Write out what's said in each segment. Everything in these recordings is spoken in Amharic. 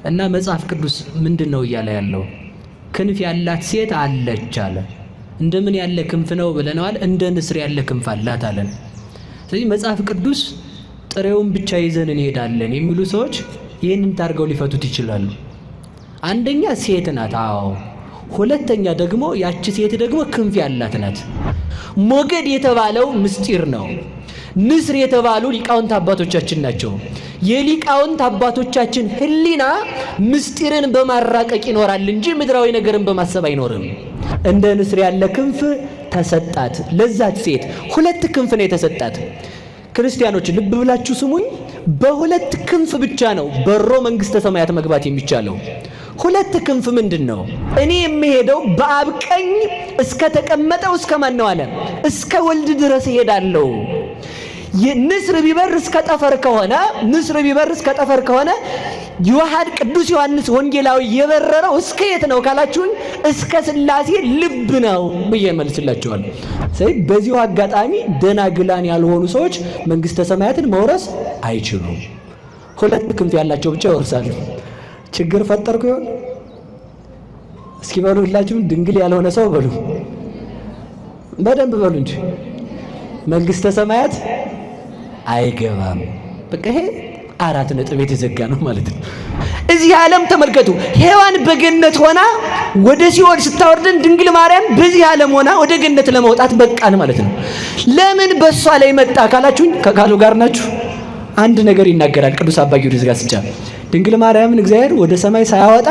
እና መጽሐፍ ቅዱስ ምንድነው እያለ ያለው? ክንፍ ያላት ሴት አለች አለ። እንደምን ያለ ክንፍ ነው ብለናል? እንደ ንስር ያለ ክንፍ አላት አለን። ስለዚህ መጽሐፍ ቅዱስ ጥሬውን ብቻ ይዘን እንሄዳለን የሚሉ ሰዎች ይህንን ታርገው ሊፈቱት ይችላሉ። አንደኛ ሴት ናት። አዎ። ሁለተኛ ደግሞ ያቺ ሴት ደግሞ ክንፍ ያላት ናት። ሞገድ የተባለው ምስጢር ነው። ንስር የተባሉ ሊቃውንት አባቶቻችን ናቸው። የሊቃውንት አባቶቻችን ህሊና ምስጢርን በማራቀቅ ይኖራል እንጂ ምድራዊ ነገርን በማሰብ አይኖርም። እንደ ንስር ያለ ክንፍ ተሰጣት ለዛች ሴት። ሁለት ክንፍ ነው የተሰጣት። ክርስቲያኖች ልብ ብላችሁ ስሙኝ። በሁለት ክንፍ ብቻ ነው በሮ መንግስተ ሰማያት መግባት የሚቻለው። ሁለት ክንፍ ምንድነው? እኔ የምሄደው በአብ ቀኝ እስከ ተቀመጠው እስከ ማን ነው አለ? እስከ ወልድ ድረስ እሄዳለሁ። ንስር ቢበር እስከ ጠፈር ከሆነ ዮሐድ ቅዱስ ዮሐንስ ወንጌላዊ የበረረው እስከ የት ነው ካላችሁኝ፣ እስከ ሥላሴ ልብ ነው ብዬ መልስላችኋለሁ። ስለዚህ በዚሁ አጋጣሚ ደናግላን ያልሆኑ ሰዎች መንግስተ ሰማያትን መውረስ አይችሉም። ሁለት ክንፍ ያላቸው ብቻ ይወርሳሉ። ችግር ፈጠርኩ ይሆን? እስኪ በሉ ሁላችሁም ድንግል ያልሆነ ሰው በሉ፣ በደንብ በሉ እንጂ መንግስተ ሰማያት አይገባም። በቃ ይሄ 4 ነጥብ የተዘጋ ነው ማለት ነው። እዚህ ዓለም ተመልከቱ። ሔዋን በገነት ሆና ወደ ሲኦል ስታወርደን ድንግል ማርያም በዚህ ዓለም ሆና ወደ ገነት ለመውጣት በቃን ማለት ነው። ለምን በሷ ላይ መጣ ካላችሁኝ፣ ከቃሉ ጋር ናችሁ። አንድ ነገር ይናገራል ቅዱስ አባ ጊዮርጊስ ዘጋስጫ። ድንግል ማርያምን እግዚአብሔር ወደ ሰማይ ሳያወጣ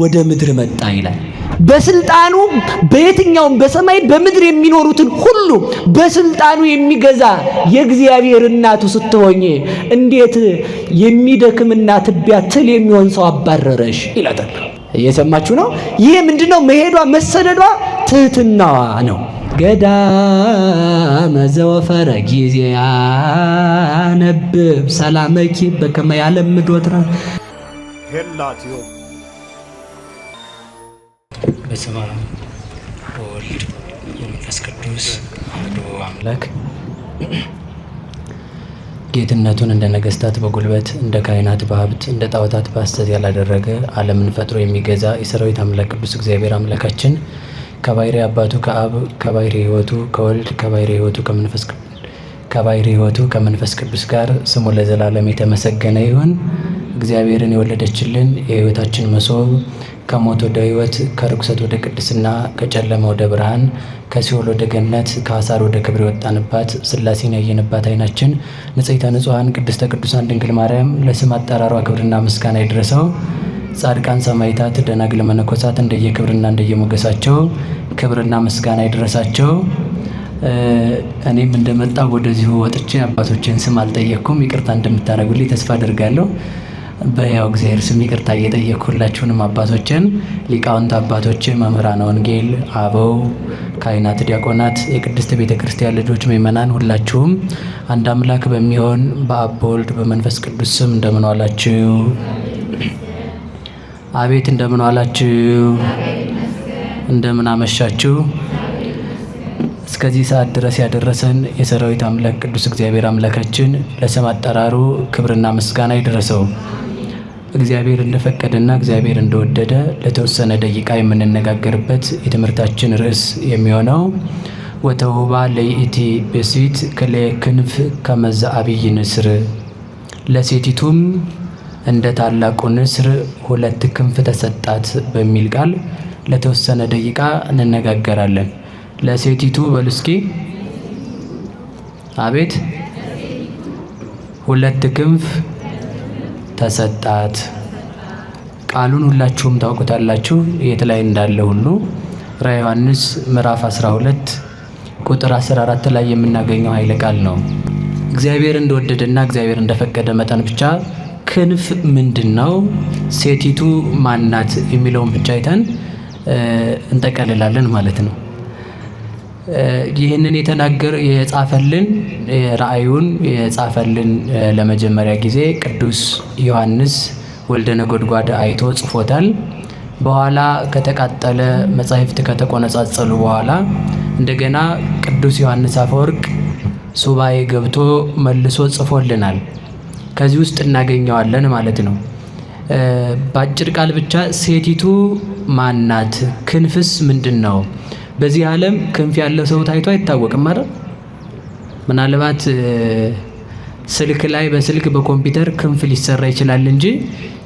ወደ ምድር መጣ ይላል። በስልጣኑ በየትኛውም በሰማይ በምድር የሚኖሩትን ሁሉ በስልጣኑ የሚገዛ የእግዚአብሔር እናቱ ስትሆኚ እንዴት የሚደክምና ትቢያ ትል የሚሆን ሰው አባረረሽ ይላታል። እየሰማችሁ ነው? ይሄ ምንድነው? መሄዷ መሰደዷ ትህትናዋ ነው። ገዳመ ዘወፈረ ጊዜ ያነብብ ሰላመኪ በከመ ያለምድ ወትራ ሄላትዮ በስመ አብ ወወልድ ወመንፈስ ቅዱስ አሐዱ አምላክ። ጌትነቱን እንደ ነገስታት በጉልበት እንደ ካህናት በሀብት እንደ ጣዖታት በሐሰት ያላደረገ ዓለምን ፈጥሮ የሚገዛ የሰራዊት አምላክ ቅዱስ እግዚአብሔር አምላካችን ከባሕርይ አባቱ ከአብ ከባሕርይ ሕይወቱ ከወልድ ከባሕርይ ሕይወቱ ከመንፈስ ቅዱስ ጋር ስሙ ለዘላለም የተመሰገነ ይሁን። እግዚአብሔርን የወለደችልን የሕይወታችን መሶብ ከሞት ወደ ሕይወት ከርኩሰት ወደ ቅድስና ከጨለማ ወደ ብርሃን ከሲኦል ወደ ገነት ከአሳር ወደ ክብር የወጣንባት ሥላሴን ያየንባት ዓይናችን ንጽሕተ ንጹሐን ቅድስተ ቅዱሳን ድንግል ማርያም ለስም አጠራሯ ክብርና ምስጋና ይድረሰው። ጻድቃን ሰማዕታት ደናግል መነኮሳት እንደየክብርና እንደየሞገሳቸው ክብርና ምስጋና ይድረሳቸው። እኔም እንደመጣው ወደዚሁ ወጥቼ አባቶችን ስም አልጠየቅኩም። ይቅርታ እንደምታደርጉልኝ ተስፋ አድርጋለሁ። በያው እግዚአብሔር ስም ይቅርታ እየጠየቅኩላችሁንም አባቶችን ሊቃውንት አባቶች፣ መምህራነ ወንጌል፣ አበው ካህናት፣ ዲያቆናት፣ የቅድስት ቤተ ክርስቲያን ልጆች፣ ምእመናን ሁላችሁም አንድ አምላክ በሚሆን በአብ በወልድ በመንፈስ ቅዱስ ስም እንደምን ዋላችሁ? አቤት እንደምን ዋላችሁ? እንደምን አመሻችሁ? እስከዚህ ሰዓት ድረስ ያደረሰን የሰራዊት አምላክ ቅዱስ እግዚአብሔር አምላካችን ለስም አጠራሩ ክብርና ምስጋና ይድረሰው። እግዚአብሔር እንደፈቀደና እግዚአብሔር እንደወደደ ለተወሰነ ደቂቃ የምንነጋገርበት የትምህርታችን ርዕስ የሚሆነው ወተውባ ለይእቲ ብእሲት ክልኤ ክንፍ ከመ ዘዐቢይ ንስር፣ ለሴቲቱም እንደ ታላቁ ንስር 2 ክንፍ ተሰጣት በሚል ቃል ለተወሰነ ደቂቃ እንነጋገራለን። ለሴቲቱ በሉ እስኪ አቤት 2 ክንፍ ተሰጣት። ቃሉን ሁላችሁም ታውቁታላችሁ። የት ላይ እንዳለ ሁሉ ራዕየ ዮሐንስ ምዕራፍ 12 ቁጥር 14 ላይ የምናገኘው ኃይለ ቃል ነው። እግዚአብሔር እንደወደደና እግዚአብሔር እንደፈቀደ መጠን ብቻ ክንፍ ምንድነው፣ ሴቲቱ ማናት የሚለውን ብቻ አይተን እንጠቀልላለን ማለት ነው። ይህንን የጻፈልን ራእዩን የጻፈልን ለመጀመሪያ ጊዜ ቅዱስ ዮሐንስ ወልደ ነጎድጓድ አይቶ ጽፎታል። በኋላ ከተቃጠለ መጻሕፍት ከተቆነጻጸሉ በኋላ እንደገና ቅዱስ ዮሐንስ አፈወርቅ ሱባኤ ገብቶ መልሶ ጽፎልናል። ከዚህ ውስጥ እናገኘዋለን ማለት ነው። በአጭር ቃል ብቻ ሴቲቱ ማናት? ክንፍስ ምንድነው? በዚህ ዓለም ክንፍ ያለው ሰው ታይቶ አይታወቅም አይደል? ምናልባት ስልክ ላይ በስልክ በኮምፒውተር ክንፍ ሊሰራ ይችላል እንጂ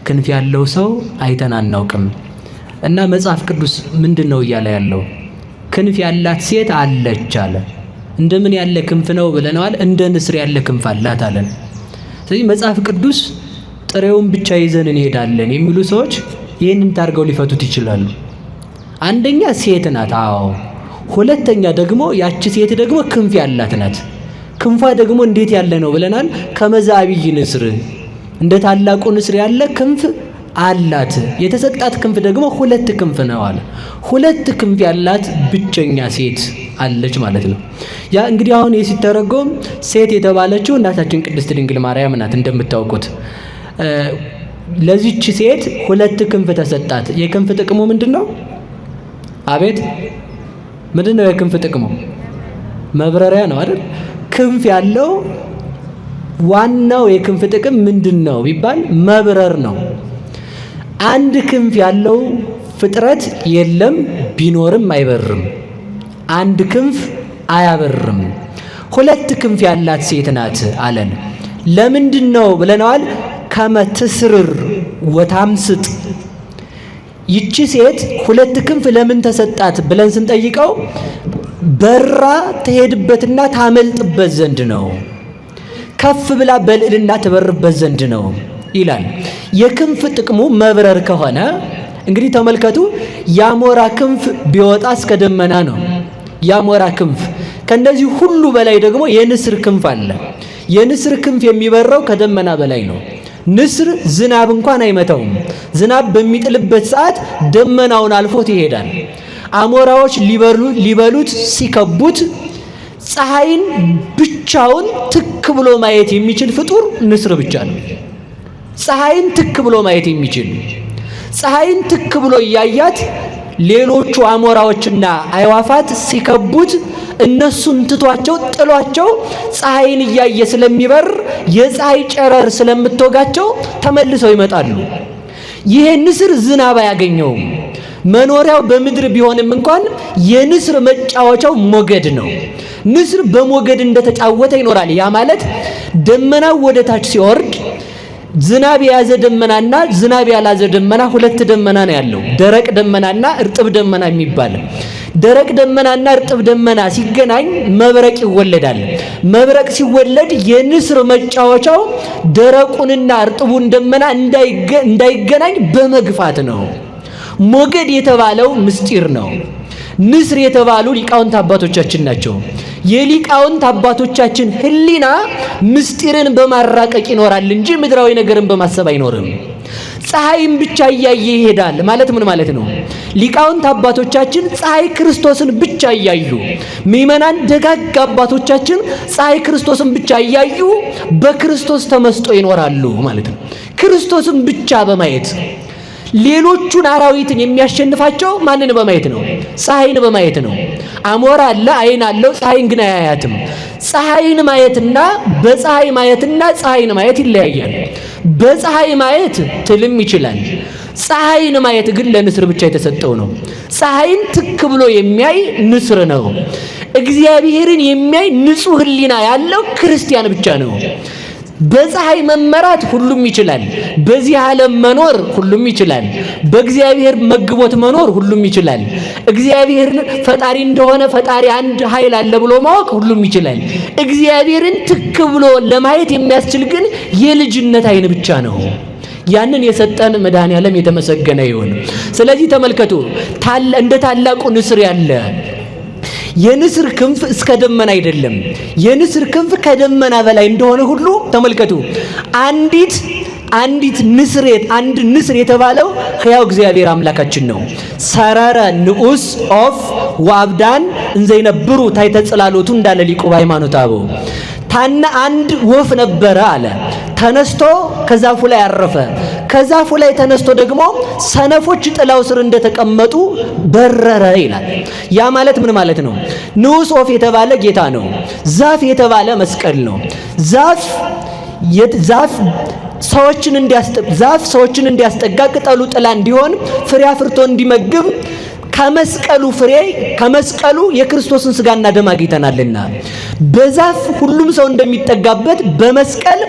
ክንፍ ያለው ሰው አይተን አናውቅም። እና መጽሐፍ ቅዱስ ምንድነው እያለ ያለው? ክንፍ ያላት ሴት አለች አለ። እንደምን ያለ ክንፍ ነው ብለናል? እንደ ንስር ያለ ክንፍ አላት አለን። ስለዚህ መጽሐፍ ቅዱስ ጥሬውን ብቻ ይዘን እንሄዳለን የሚሉ ሰዎች ይህንን ታርገው ሊፈቱት ይችላሉ። አንደኛ ሴት ናት። አዎ። ሁለተኛ ደግሞ ያቺ ሴት ደግሞ ክንፍ ያላት ናት። ክንፏ ደግሞ እንዴት ያለ ነው ብለናል? ከመዛቢይ ንስር እንደ ታላቁ ንስር ያለ ክንፍ አላት። የተሰጣት ክንፍ ደግሞ 2 ክንፍ ነው አለ። 2 ክንፍ ያላት ብቸኛ ሴት አለች ማለት ነው። ያ እንግዲህ አሁን ሲተረጎም ሴት የተባለችው እናታችን ቅድስት ድንግል ማርያም ናት። እንደምታውቁት ለዚች ሴት 2 ክንፍ ተሰጣት። የክንፍ ጥቅሙ ምንድነው? አቤት ምንድነው የክንፍ ጥቅሙ? መብረሪያ ነው አይደል? ክንፍ ያለው ዋናው የክንፍ ጥቅም ምንድነው ቢባል መብረር ነው። አንድ ክንፍ ያለው ፍጥረት የለም፣ ቢኖርም አይበርም። አንድ ክንፍ አያበርም። 2 ክንፍ ያላት ሴት ናት አለን። ለምንድነው ብለናል? ከመትስርር ወታምስጥ። ይቺ ሴት 2 ክንፍ ለምን ተሰጣት ብለን ስንጠይቀው በራ ትሄድበትና ታመልጥበት ዘንድ ነው። ከፍ ብላ በልዕልና ትበርበት ዘንድ ነው ይላል። የክንፍ ጥቅሙ መብረር ከሆነ እንግዲህ ተመልከቱ፣ ያሞራ ክንፍ ቢወጣ እስከ ደመና ነው። ያሞራ ክንፍ ከነዚህ ሁሉ በላይ ደግሞ የንስር ክንፍ አለ። የንስር ክንፍ የሚበረው ከደመና በላይ ነው። ንስር ዝናብ እንኳን አይመታውም። ዝናብ በሚጥልበት ሰዓት ደመናውን አልፎት ይሄዳል። አሞራዎች ሊበሉት ሲከቡት ፀሐይን ብቻውን ትክ ብሎ ማየት የሚችል ፍጡር ንስር ብቻ ነው። ፀሐይን ትክ ብሎ ማየት የሚችል ፀሐይን ትክ ብሎ እያያት ሌሎቹ አሞራዎችና አዕዋፋት ሲከቡት እነሱን ትቷቸው ጥሏቸው ፀሐይን እያየ ስለሚበር የፀሐይ ጨረር ስለምትወጋቸው ተመልሰው ይመጣሉ። ይሄ ንስር ዝናብ አያገኘውም። መኖሪያው በምድር ቢሆንም እንኳን የንስር መጫወቻው ሞገድ ነው። ንስር በሞገድ እንደተጫወተ ይኖራል። ያ ማለት ደመናው ወደ ታች ሲወርድ ዝናብ የያዘ ደመናና ዝናብ ያላዘ ደመና 2 ደመና ነው ያለው። ደረቅ ደመናና እርጥብ ደመና የሚባል። ደረቅ ደመናና እርጥብ ደመና ሲገናኝ መብረቅ ይወለዳል። መብረቅ ሲወለድ የንስር መጫወቻው ደረቁንና እርጥቡን ደመና እንዳይገናኝ በመግፋት ነው። ሞገድ የተባለው ምስጢር ነው። ንስር የተባሉ ሊቃውንት አባቶቻችን ናቸው። የሊቃውንት አባቶቻችን ሕሊና ምስጢርን በማራቀቅ ይኖራል እንጂ ምድራዊ ነገርን በማሰብ አይኖርም። ፀሐይን ብቻ እያየ ይሄዳል ማለት ምን ማለት ነው? ሊቃውንት አባቶቻችን ፀሐይ ክርስቶስን ብቻ እያዩ፣ ምእመናን ደጋግ አባቶቻችን ፀሐይ ክርስቶስን ብቻ እያዩ በክርስቶስ ተመስጦ ይኖራሉ ማለት ነው። ክርስቶስን ብቻ በማየት ሌሎቹን አራዊትን የሚያሸንፋቸው ማንን በማየት ነው? ፀሐይን በማየት ነው። አሞራ አለ፣ አይን አለው፣ ፀሐይን ግን አያያትም። ፀሐይን ማየትና በፀሐይ ማየትና ፀሐይን ማየት ይለያያል። በፀሐይ ማየት ትልም ይችላል። ፀሐይን ማየት ግን ለንስር ብቻ የተሰጠው ነው። ፀሐይን ትክ ብሎ የሚያይ ንስር ነው። እግዚአብሔርን የሚያይ ንጹሕ ሕሊና ያለው ክርስቲያን ብቻ ነው። በፀሐይ መመራት ሁሉም ይችላል። በዚህ ዓለም መኖር ሁሉም ይችላል። በእግዚአብሔር መግቦት መኖር ሁሉም ይችላል። እግዚአብሔር ፈጣሪ እንደሆነ ፈጣሪ አንድ ኃይል አለ ብሎ ማወቅ ሁሉም ይችላል። እግዚአብሔርን ትክ ብሎ ለማየት የሚያስችል ግን የልጅነት ዓይን ብቻ ነው። ያንን የሰጠን መድኃኔዓለም የተመሰገነ ይሁን። ስለዚህ ተመልከቱ፣ እንደ ታላቁ ንስር ያለ የንስር ክንፍ እስከ ደመና አይደለም። የንስር ክንፍ ከደመና በላይ እንደሆነ ሁሉ ተመልከቱ፣ አንድ ንስር የተባለው ሕያው እግዚአብሔር አምላካችን ነው። ሰረረ ንዑስ ኦፍ ወአብዳን እንዘይነብሩ ታሕተ ጽላሎቱ እንዳለ ሊቁ በሃይማኖተ አበው። አንድ ወፍ ነበረ አለ፣ ተነስቶ ከዛፉ ላይ አረፈ። ከዛፉ ላይ ተነስቶ ደግሞ ሰነፎች ጥላው ስር እንደተቀመጡ በረረ ይላል። ያ ማለት ምን ማለት ነው? ንዑስ ኦፍ የተባለ ጌታ ነው። ዛፍ የተባለ መስቀል ነው። ዛፍ ሰዎችን እንዲያስጠጋ ዛፍ ሰዎችን እንዲያስጠጋ ቅጠሉ ጥላ እንዲሆን ፍሬ አፍርቶ እንዲመግብ ከመስቀሉ ፍሬ ከመስቀሉ የክርስቶስን ሥጋና ደም አግኝተናልና በዛፍ ሁሉም ሰው እንደሚጠጋበት በመስቀል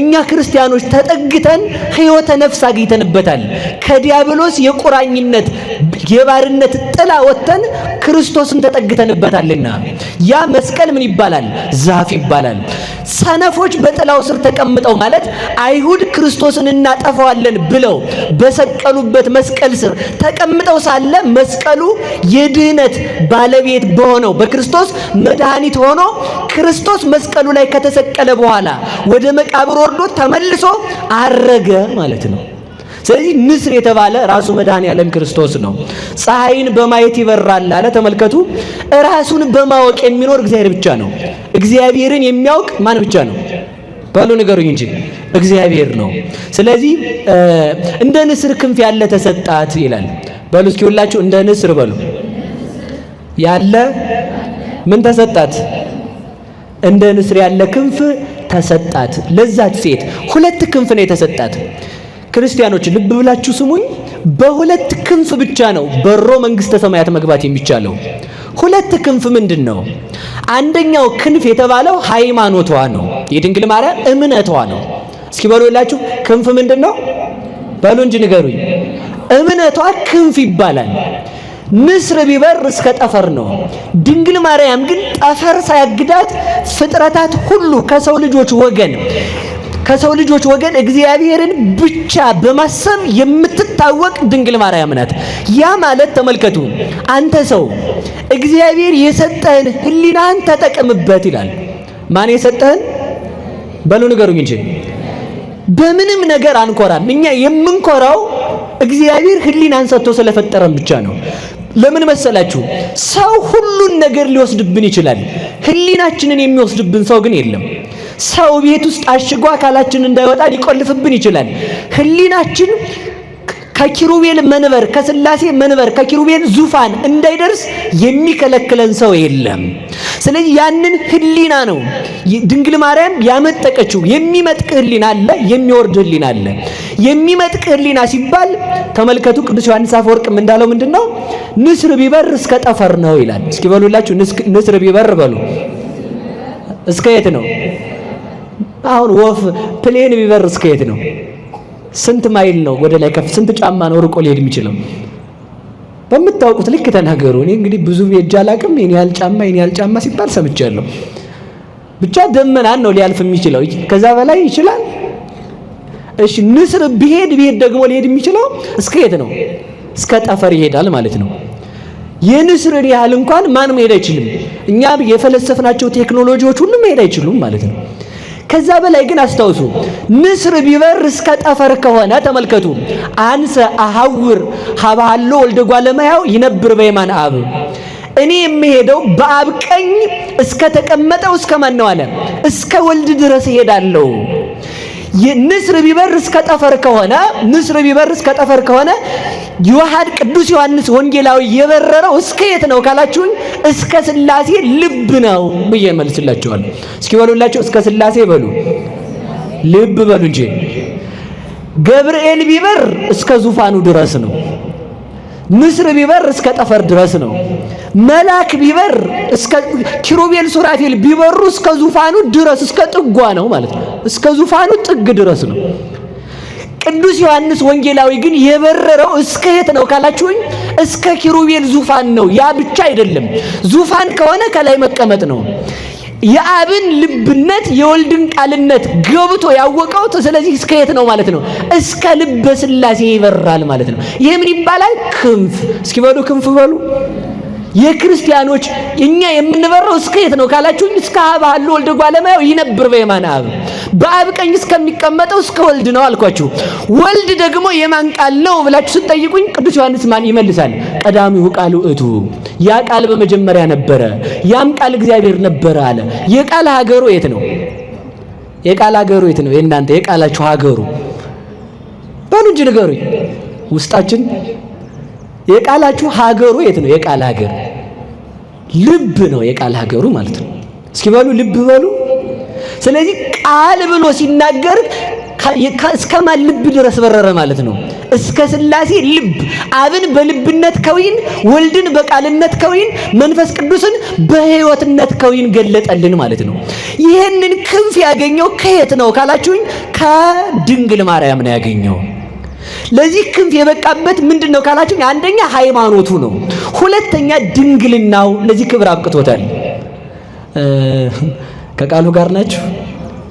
እኛ ክርስቲያኖች ተጠግተን ሕይወተ ነፍስ አግኝተንበታል። ከዲያብሎስ የቁራኝነት የባርነት ጥላ ወጥተን ክርስቶስን ተጠግተንበታልና ያ መስቀል ምን ይባላል? ዛፍ ይባላል። ሰነፎች በጥላው ስር ተቀምጠው ማለት አይሁድ ክርስቶስን እናጠፋዋለን ብለው በሰቀሉበት መስቀል ስር ተቀምጠው ሳለ መስቀሉ የድህነት ባለቤት በሆነው በክርስቶስ መድኃኒት ሆኖ ክርስቶስ መስቀሉ ላይ ከተሰቀለ በኋላ ወደ መቃብር ወርዶ ተመልሶ አረገ ማለት ነው። ስለዚህ ንስር የተባለ ራሱ መድኃኔዓለም ክርስቶስ ነው። ፀሐይን በማየት ይበራል አለ። ተመልከቱ፣ ራሱን በማወቅ የሚኖር እግዚአብሔር ብቻ ነው። እግዚአብሔርን የሚያውቅ ማን ብቻ ነው? በሉ ንገሩኝ እንጂ እግዚአብሔር ነው። ስለዚህ እንደ ንስር ክንፍ ያለ ተሰጣት ይላል። በሉ እስኪ ሁላችሁ እንደ ንስር በሉ። ያለ ምን ተሰጣት? እንደ ንስር ያለ ክንፍ ተሰጣት። ለዛች ሴት ሁለት ክንፍ ነው የተሰጣት። ክርስቲያኖች ልብ ብላችሁ ስሙኝ። በሁለት ክንፍ ብቻ ነው በሮ መንግስተ ሰማያት መግባት የሚቻለው። ሁለት ክንፍ ምንድን ነው? አንደኛው ክንፍ የተባለው ሃይማኖቷ ነው፣ የድንግል ማርያም እምነቷ ነው። እስኪ በሉላችሁ ክንፍ ምንድን ነው? በሉ እንጂ ንገሩኝ። እምነቷ ክንፍ ይባላል። ንስር ቢበር እስከ ጠፈር ነው። ድንግል ማርያም ግን ጠፈር ሳያግዳት ፍጥረታት ሁሉ ከሰው ልጆች ወገን እግዚአብሔርን ብቻ በማሰብ የምትታወቅ ድንግል ማርያም ናት። ያ ማለት ተመልከቱ፣ አንተ ሰው እግዚአብሔር የሰጠህን ሕሊናህን ተጠቀምበት ይላል። ማን የሰጠህን? በሉ ንገሩኝ እንጂ በምንም ነገር አንኮራም። እኛ የምንኮራው እግዚአብሔር ሕሊናን ሰጥቶ ስለፈጠረን ብቻ ነው። ለምን መሰላችሁ? ሰው ሁሉን ነገር ሊወስድብን ይችላል። ሕሊናችንን የሚወስድብን ሰው ግን የለም። ሰው ቤት ውስጥ አሽጎ አካላችን እንዳይወጣ ሊቆልፍብን ይችላል። ሕሊናችን ከኪሩቤል መንበር ከሥላሴ መንበር ከኪሩቤል ዙፋን እንዳይደርስ የሚከለክለን ሰው የለም። ስለዚህ ያንን ሕሊና ነው ድንግል ማርያም ያመጠቀችው። የሚመጥቅ ሕሊና አለ፣ የሚወርድ ሕሊና አለ። የሚመጥቅ ሕሊና ሲባል ተመልከቱ፣ ቅዱስ ዮሐንስ አፈወርቅም እንዳለው ምንድነው? ንስር ቢበር እስከ ጠፈር ነው ይላል። እስኪ በሉላችሁ ንስር ቢበር በሉ። እስከ የት ነው? አሁን ወፍ ፕሌን ቢበር እስከ የት ነው? ስንት ማይል ነው ወደ ላይ ከፍ? ስንት ጫማ ነው ርቆ ሊሄድ የሚችለው? በምታውቁት ልክ ተናገሩ። እኔ እንግዲህ ብዙ ሄጄ አላውቅም። የኔ ያህል ጫማ ሲባል ሰምቻለሁ። ብቻ ደመናን ነው ሊያልፍ የሚችለው። ከዛ በላይ ይችላል? እሺ ንስር ቢሄድ ደግሞ ሊሄድ የሚችለው እስከ የት ነው? እስከ ጠፈር ይሄዳል ማለት ነው። የንስርን ያህል እንኳን ማንም መሄድ አይችልም። እኛ የፈለሰፍናቸው ቴክኖሎጂዎች ሁሉ መሄድ አይችሉም ማለት ነው። ከዛ በላይ ግን አስታውሱ፣ ንስር ቢበር እስከ ጠፈር ከሆነ ተመልከቱ፣ አንሰ አሐውር ሀባሎ ወልደ እጓለ እመሕያው ይነብር በየማነ አብ። እኔ የምሄደው በአብ ቀኝ እስከ ተቀመጠው እስከ ማን ነው አለ? እስከ ወልድ ድረስ እሄዳለሁ። ንስር ቢበር እስከ ጠፈር ከሆነ ዮሐድ ቅዱስ ዮሐንስ ወንጌላዊ የበረረው እስከ የት ነው ካላችሁኝ፣ እስከ ሥላሴ ልብ ነው ብዬ መልስላችኋለሁ። እስኪ በሉላችሁ እስከ ሥላሴ በሉ፣ ልብ በሉ እንጂ። ገብርኤል ቢበር እስከ ዙፋኑ ድረስ ነው። ንስር ቢበር እስከ ጠፈር ድረስ ነው። መልአክ ቢበር እስከ ኪሩቤል ሱራፌል ቢበሩ እስከ ዙፋኑ ድረስ እስከ ጥጓ ነው ማለት ነው። እስከ ዙፋኑ ጥግ ድረስ ነው። ቅዱስ ዮሐንስ ወንጌላዊ ግን የበረረው እስከ የት ነው ካላችሁኝ፣ እስከ ኪሩቤል ዙፋን ነው። ያ ብቻ አይደለም፣ ዙፋን ከሆነ ከላይ መቀመጥ ነው። የአብን ልብነት የወልድን ቃልነት ገብቶ ያወቀው ስለዚህ እስከ የት ነው ማለት ነው? እስከ ልበ ሥላሴ ይበራል ማለት ነው። ይህ ምን ይባላል? ክንፍ። እስኪ በሉ ክንፍ በሉ። የክርስቲያኖች እኛ የምንበረው እስከ የት ነው ካላችሁኝ፣ እስከ ሀባሎ ወልደ እጓለ እመሕያው ይነብር በየማነ አብ። በአብ ቀኝ እስከሚቀመጠው እስከ ወልድ ነው አልኳችሁ። ወልድ ደግሞ የማን ቃል ነው ብላችሁ ስትጠይቁኝ ቅዱስ ዮሐንስ ማን ይመልሳል? ቀዳሚሁ ቃል ውእቱ፣ ያ ቃል በመጀመሪያ ነበረ፣ ያም ቃል እግዚአብሔር ነበረ አለ። የቃል ሀገሩ የት ነው? የቃል ሀገሩ የት ነው? የእናንተ የቃላችሁ ሀገሩ በሉ እንጂ ንገሩኝ። ውስጣችን የቃላችሁ ሀገሩ የት ነው? የቃል ሀገር ልብ ነው። የቃል ሀገሩ ማለት ነው። እስኪ በሉ ልብ በሉ። ስለዚህ ቃል ብሎ ሲናገር እስከማን ልብ ድረስ በረረ ማለት ነው? እስከ ሥላሴ ልብ። አብን በልብነት ከዊን፣ ወልድን በቃልነት ከዊን፣ መንፈስ ቅዱስን በሕይወትነት ከዊን ገለጠልን ማለት ነው። ይህንን ክንፍ ያገኘው ከየት ነው ካላችሁኝ፣ ከድንግል ማርያም ነው ያገኘው። ለዚህ ክንፍ የበቃበት ምንድነው ካላችሁ፣ አንደኛ ሃይማኖቱ ነው፣ ሁለተኛ ድንግልናው ለዚህ ክብር አብቅቶታል። ከቃሉ ጋር ናችሁ?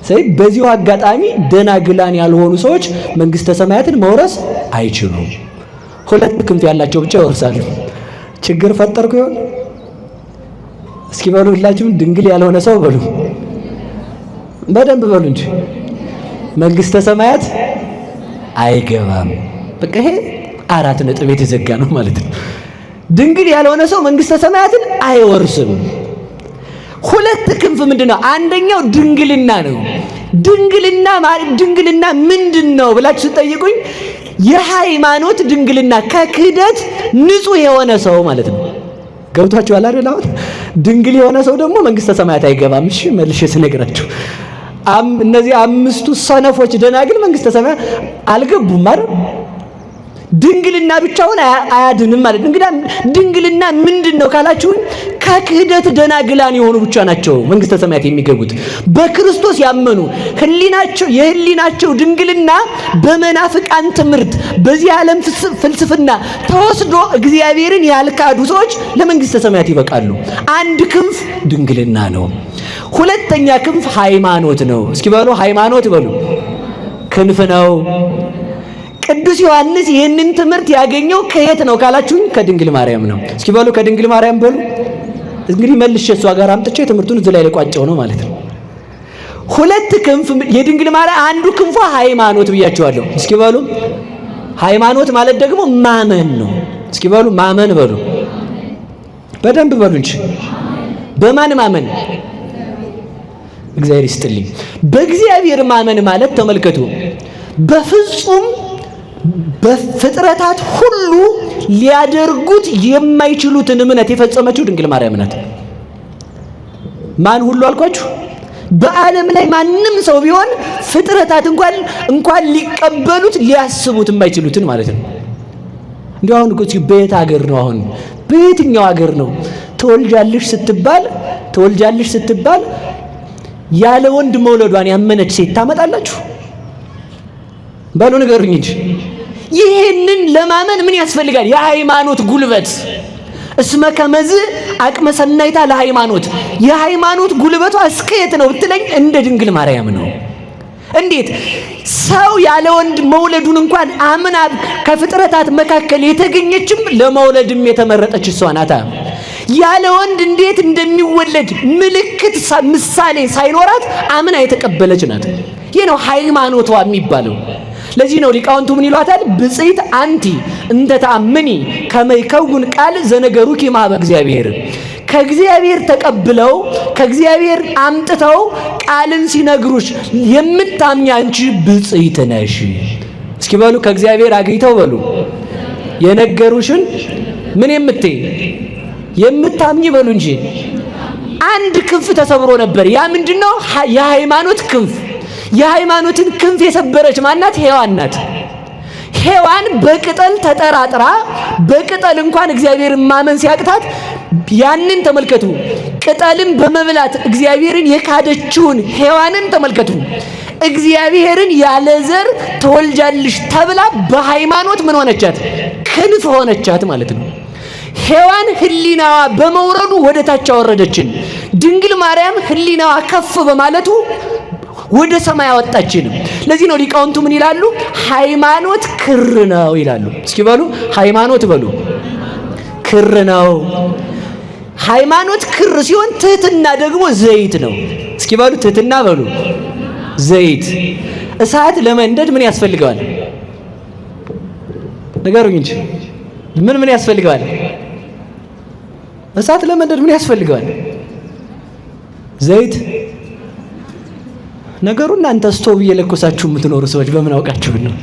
ስለዚህ በዚሁ አጋጣሚ ደናግላን ያልሆኑ ሰዎች መንግስተ ሰማያትን መውረስ አይችሉም። ሁለት ክንፍ ያላቸው ብቻ ይወርሳሉ። ችግር ፈጠርኩ ይሆን? እስኪ በሉ ሁላችሁም ድንግል ያልሆነ ሰው በሉ፣ በደንብ በሉ እንጂ መንግስተ ሰማያት አይገባም። በቃ ይሄ 4 ነጥብ የተዘጋ ነው ማለት ነው። ድንግል ያልሆነ ሰው መንግስተ ሰማያትን አይወርስም። ሁለት ክንፍ ምንድነው? አንደኛው ድንግልና ነው። ድንግልና ምንድነው ብላችሁ ትጠይቁኝ፣ የሃይማኖት ድንግልና ከክህደት ንጹህ የሆነ ሰው ማለት ነው። ገብቷችኋል አይደል? አሁን ድንግል የሆነ ሰው ደግሞ መንግስተ ሰማያት አይገባም። እሺ መልሼ ስነግራችሁ እነዚህ 5ቱ ሰነፎች ደናግል መንግስተ ሰማያት አልገቡም አይደል? ድንግልና ብቻውን አያድንም ማለት። እንግዲህ ድንግልና ምንድነው ካላችሁ ከክህደት ደናግላን የሆኑ ብቻ ናቸው መንግስተ ሰማያት የሚገቡት። በክርስቶስ ያመኑ የህሊናቸው ድንግልና በመናፍቃን ትምህርት በዚህ ዓለም ፍልስፍና ተወስዶ እግዚአብሔርን ያልካዱ ሰዎች ለመንግስተ ሰማያት ይበቃሉ። አንድ ክንፍ ድንግልና ነው። ሁለተኛ ክንፍ ሃይማኖት ነው። እስኪ በሉ ሃይማኖት በሉ። ክንፍ ነው። ቅዱስ ዮሐንስ ይህንን ትምህርት ያገኘው ከየት ነው ካላችሁኝ፣ ከድንግል ማርያም ነው። እስኪ በሉ ከድንግል ማርያም በሉ። እንግዲህ መልሼ እሷ ጋር አምጥቼ ትምህርቱን እዚህ ላይ ልቋጨው ነው ማለት ነው። ሁለት ክንፍ የድንግል ማርያም፣ አንዱ ክንፏ ሃይማኖት ብያቸዋለሁ። እስኪ በሉ ሃይማኖት ማለት ደግሞ ማመን ነው። እስኪ በሉ ማመን በሉ፣ በደንብ በሉ እንጂ በማን ማመን? እግዚአብሔር ይስጥልኝ። በእግዚአብሔር ማመን ማለት ተመልከቱ፣ በፍጹም በፍጥረታት ሁሉ ሊያደርጉት የማይችሉትን እምነት የፈጸመችው ድንግል ማርያም ናት። ማን ሁሉ አልኳችሁ? በዓለም ላይ ማንም ሰው ቢሆን ፍጥረታት እንኳን ሊቀበሉት ሊያስቡት የማይችሉትን ማለት ነው። እንዲሁ አሁን እኮ በየት ሀገር ነው? አሁን በየትኛው ሀገር ነው ትወልጃለሽ ስትባል ያለ ወንድ መውለዷን ያመነች ሴት ታመጣላችሁ? ባሉ ነገሩኝ እንጂ ይሄንን ለማመን ምን ያስፈልጋል? የሃይማኖት ጉልበት። እስመ ከመዝ አቅመ ሰናይታ ለሃይማኖት፣ የሃይማኖት ጉልበቷ እስከየት ነው ብትለኝ እንደ ድንግል ማርያም ነው። እንዴት ሰው ያለ ወንድ መውለዱን እንኳን አምና ከፍጥረታት መካከል የተገኘችም ለመውለድም የተመረጠች እሷ ናት። ያለ ወንድ እንዴት እንደሚወለድ ምልክት ምሳሌ ሳይኖራት አምና የተቀበለች ናት። ይህ ነው ሃይማኖቷ የሚባለው። ለዚህ ነው ሊቃውንቱ ምን ይሏታል? ብጽይት አንቲ እንተ ተአምኒ ከመ ይከውን ቃል ዘነገሩኪ እምኀበ እግዚአብሔር። ከእግዚአብሔር ተቀብለው ከእግዚአብሔር አምጥተው ቃልን ሲነግሩሽ የምታምኚ አንቺ ብጽይት ነሽ። እስኪ በሉ ከእግዚአብሔር አግኝተው በሉ የነገሩሽን ምን የምታምኚ በሉ እንጂ። አንድ ክንፍ ተሰብሮ ነበር። ያ ምንድነው? የሃይማኖት ክንፍ። የሃይማኖትን ክንፍ የሰበረች ማናት? ሔዋን ናት። ሔዋን በቅጠል ተጠራጥራ በቅጠል እንኳን እግዚአብሔርን ማመን ሲያቅታት ያንን ተመልከቱ። ቅጠልን በመብላት እግዚአብሔርን የካደችውን ሔዋንን ተመልከቱ። እግዚአብሔርን ያለ ዘር ተወልጃለሽ ተብላ በሃይማኖት ምን ሆነቻት? ክንፍ ሆነቻት ማለት ነው። ሔዋን ህሊናዋ በመውረዱ ወደ ታች አወረደችን። ድንግል ማርያም ህሊናዋ ከፍ በማለቱ ወደ ሰማይ አወጣችን። ለዚህ ነው ሊቃውንቱ ምን ይላሉ? ሃይማኖት ክር ነው ይላሉ። እስኪ በሉ ሃይማኖት በሉ ክር ነው። ሃይማኖት ክር ሲሆን ትህትና ደግሞ ዘይት ነው። እስኪ በሉ ትህትና በሉ ዘይት። እሳት ለመንደድ ምን ያስፈልገዋል? ንገሩኝ እንጂ ምን ያስፈልገዋል? እሳት ለመንደድ ምን ያስፈልገዋል? ዘይት። ነገሩ እናንተ ስቶቭ እየለኮሳችሁ የምትኖሩ ሰዎች በምን አውቃችሁ ነው?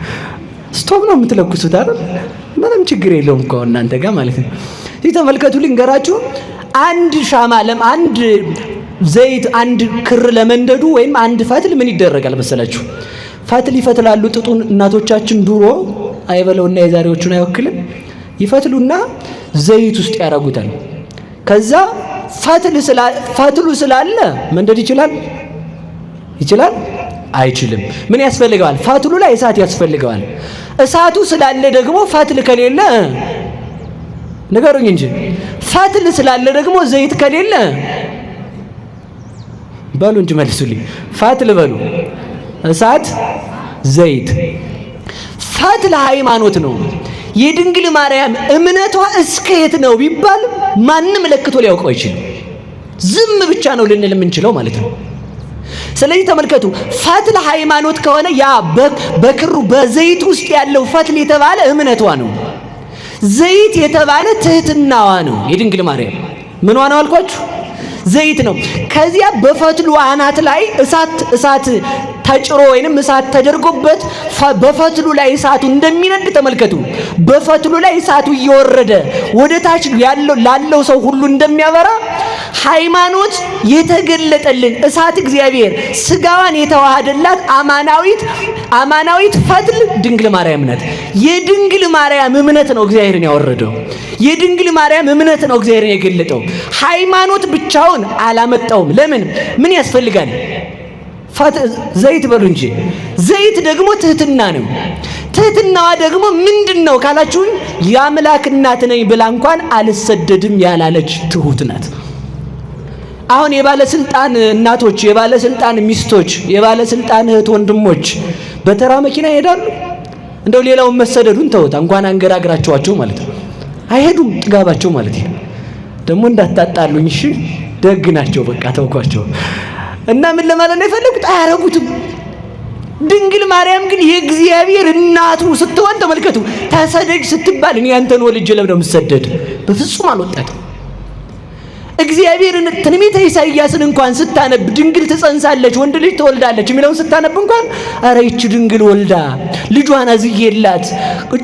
ስቶቭ ነው የምትለኩሱት አይደል? ምንም ችግር የለውም እኮ እናንተ ጋር ማለት ነው። እዚህ ተመልከቱ፣ ልንገራችሁ። አንድ ሻማ አንድ ዘይት አንድ ክር ለመንደዱ ወይም አንድ ፈትል ምን ይደረጋል መሰላችሁ? ፈትል ይፈትላሉ ጥጡን እናቶቻችን ድሮ አይበለውና የዛሬዎቹን አይወክልም። ይፈትሉና ዘይት ውስጥ ያረጉታል። ከዛ ፈትሉ ስላለ መንደድ ይችላል? አይችልም። ምን ያስፈልገዋል? ፈትሉ ላይ እሳት ያስፈልገዋል። እሳቱ ስላለ ደግሞ ፈትል ከሌለ ንገሩኝ እንጂ ፈትል ስላለ ደግሞ ዘይት ከሌለ በሉ እንጂ መልሱልኝ። ፈትል በሉ፣ እሳት፣ ዘይት። ፈትል ሃይማኖት ነው። የድንግል ማርያም እምነቷ እስከ የት ነው ቢባል ማንም ለክቶ ሊያውቀው አይችልም። ዝም ብቻ ነው ልንል የምንችለው ማለት ነው። ስለዚህ ተመልከቱ፣ ፈትል ሃይማኖት ከሆነ ያ በክሩ በዘይት ውስጥ ያለው ፈትል የተባለ እምነቷ ነው። ዘይት የተባለ ትህትናዋ ነው። የድንግል ማርያም ምኗ ነው አልኳችሁ? ዘይት ነው። ከዚያ በፈትሉ አናት ላይ እሳት ተጭሮ ወይንም እሳት ተደርጎበት በፈትሉ ላይ እሳቱ እንደሚነድ ተመልከቱ። በፈትሉ ላይ እሳቱ እየወረደ ወደ ታች ላለው ሰው ሁሉ እንደሚያበራ ሃይማኖት የተገለጠልን እሳት እግዚአብሔር ስጋዋን የተዋሃደላት አማናዊት ፈትል ድንግል ማርያም ናት። የድንግል ማርያም እምነት ነው እግዚአብሔርን ያወረደው። የድንግል ማርያም እምነት ነው እግዚአብሔርን የገለጠው። ሃይማኖት ብቻውን አላመጣውም። ለምን? ምን ያስፈልጋል? ዘይት በሉ እንጂ። ዘይት ደግሞ ትህትና ነው። ትህትናዋ ደግሞ ምንድነው ካላችሁኝ፣ የአምላክ እናት ነኝ ብላ እንኳን አልሰደድም ያላለች ትሁት ናት። አሁን የባለስልጣን እናቶች፣ የባለስልጣን ሚስቶች፣ የባለስልጣን እህት ወንድሞች በተራ መኪና ይሄዳሉ። እንደው ሌላውን መሰደዱን ተውት፣ እንኳን አንገራግራቸዋቸው ማለት ነው። አይሄዱም፣ ጥጋባቸው ማለት ነው። ደግሞ እንዳታጣሉኝ እሺ፣ ደግ ናቸው፣ በቃ ተውኳቸው። እና ምን ለማለት ነው የፈለጉት? አያረጉትም። ድንግል ማርያም ግን የእግዚአብሔር እናቱ ስትሆን ተመልከቱ። ተሰደጅ ስትባል እኔ አንተን ወልጄ ለምን ነው የምሰደድ? በፍጹም አልወጣትም። እግዚአብሔርን ትንቢተ ኢሳይያስን እንኳን ስታነብ ድንግል ትጸንሳለች ወንድ ልጅ ትወልዳለች የሚለውን ስታነብ እንኳን አረ ይቺ ድንግል ወልዳ ልጇን አዝዬላት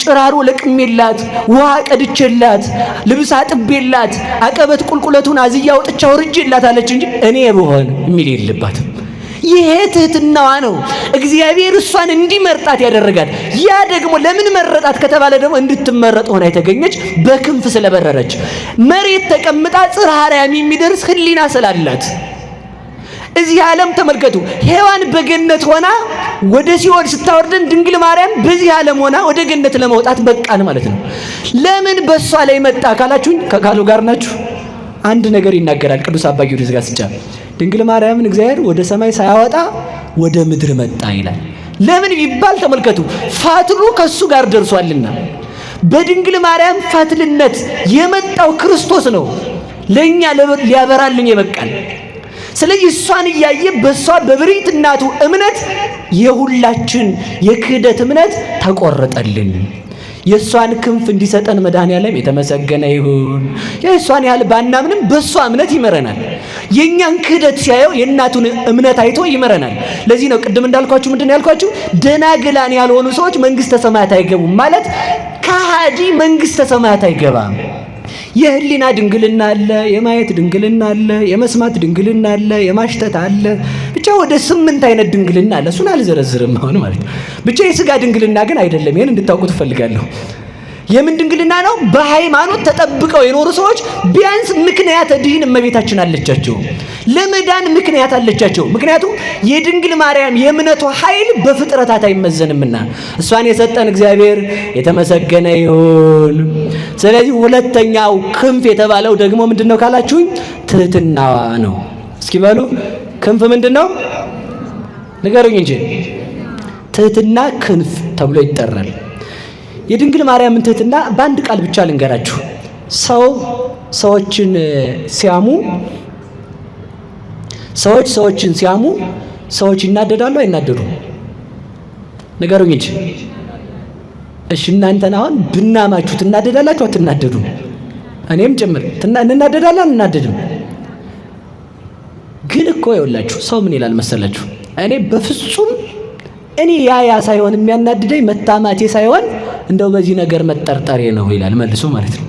ጭራሮ ለቅሜላት ውሃ ቀድቼላት ልብስ አጥቤላት አቀበት ቁልቁለቱን አዝያ አውጥቻ ወርጄላት አለች እንጂ እኔ ብሆን የሚል የለባትም። ይሄ ትህትናዋ ነው እግዚአብሔር እሷን እንዲመርጣት ያደረጋት። ያ ደግሞ ለምን መረጣት ከተባለ ደግሞ እንድትመረጥ ሆና የተገኘች በክንፍ ስለበረረች መሬት ተቀምጣ ጽርሐ አርያም የሚደርስ ሕሊና ስላላት። እዚህ ዓለም ተመልከቱ፣ ሔዋን በገነት ሆና ወደ ሲኦል ስታወርደን ድንግል ማርያም በዚህ ዓለም ሆና ወደ ገነት ለመውጣት በቃን ማለት ነው። ለምን በሷ ላይ መጣ ካላችሁኝ፣ ከቃሉ ጋር ናችሁ። አንድ ነገር ይናገራል ቅዱስ አባ ጊዮርጊስ ዘጋስጫ። ድንግል ማርያምን እግዚአብሔር ወደ ሰማይ ሳያወጣ ወደ ምድር መጣ ይላል። ለምን ቢባል ተመልከቱ፣ ፈትሉ ከሱ ጋር ደርሷልና። በድንግል ማርያም ፈትልነት የመጣው ክርስቶስ ነው ለኛ ሊያበራልን የበቃል። ስለዚህ እሷን እያየ በሷ በብሪት እናቱ እምነት የሁላችን የክህደት እምነት ተቆረጠልን። የሷን ክንፍ እንዲሰጠን መድኃኔዓለም የተመሰገነ ይሁን። የሷን ያህል ባናምንም በሷ እምነት ይመረናል። የኛን ክህደት ሲያየው የእናቱን እምነት አይቶ ይመረናል። ለዚህ ነው ቅድም እንዳልኳችሁ ምንድነው ያልኳችሁ? ደናግላን ያልሆኑ ሰዎች መንግስተ ሰማያት አይገቡም ማለት ከሃዲ መንግስተ ሰማያት አይገባም። የህሊና ድንግልና አለ፣ የማየት ድንግልና አለ፣ የመስማት ድንግልና አለ፣ የማሽተት አለ። ብቻ ወደ 8 አይነት ድንግልና አለ። እሱን አልዘረዝርም አሁን ማለት ነው። ብቻ የስጋ ድንግልና ግን አይደለም። ይሄን እንድታውቁት እፈልጋለሁ። የምን ድንግልና ነው? በሃይማኖት ተጠብቀው የኖሩ ሰዎች ቢያንስ ምክንያት ድህን እመቤታችን አለቻቸው፣ ለመዳን ምክንያት አለቻቸው። ምክንያቱም የድንግል ማርያም የእምነቷ ኃይል በፍጥረታት አይመዘንምና እሷን የሰጠን እግዚአብሔር የተመሰገነ ይሁን። ስለዚህ ሁለተኛው ክንፍ የተባለው ደግሞ ምንድነው ካላችሁኝ፣ ትህትናዋ ነው። እስኪ በሉ ክንፍ ምንድነው ንገሩኝ እንጂ። ትህትና ክንፍ ተብሎ ይጠራል። የድንግል ማርያም ትህትና በአንድ ቃል ብቻ ልንገራችሁ። ሰዎችን ሲያሙ ሰዎች ይናደዳሉ አይናደዱም? ንገሩኝ እንጂ። እሺ እናንተን አሁን ብናማችሁ ትናደዳላችሁ አትናደዱም? እኔም ጭምር እንናደዳለን አንናደድም? ግን እኮ ይኸውላችሁ ሰው ምን ይላል መሰላችሁ? እኔ በፍጹም እኔ ያ ሳይሆን የሚያናድደኝ መታማቴ ሳይሆን እንደው በዚህ ነገር መጠርጠሬ ነው ይላል መልሶ ማለት ነው።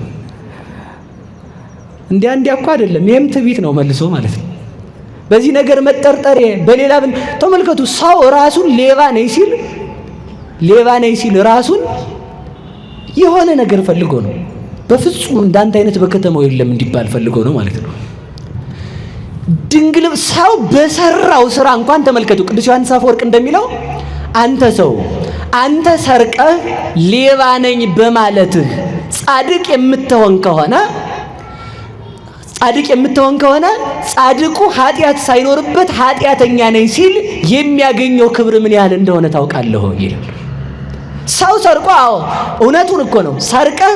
እንዲያ እኮ አይደለም፣ ይሄም ትዕቢት ነው መልሶ ማለት ነው። በዚህ ነገር መጠርጠሬ በሌላ ተመልከቱ። ሰው ራሱን ሌባ ነኝ ሲል ራሱን የሆነ ነገር ፈልጎ ነው። በፍጹም እንዳንተ አይነት በከተማው የለም እንዲባል ፈልጎ ነው ማለት ነው። ድንግል ሰው በሰራው ስራ እንኳን ተመልከቱ። ቅዱስ ዮሐንስ አፈወርቅ እንደሚለው አንተ ሰርቀህ ሌባ ነኝ በማለትህ ጻድቅ የምትሆን ከሆነ ጻድቁ ኃጢአት ሳይኖርበት ኃጢአተኛ ነኝ ሲል የሚያገኘው ክብር ምን ያህል እንደሆነ ታውቃለህ ይላል። ሰው ሰርቆ እውነቱን እኮ ነው። ሰርቀህ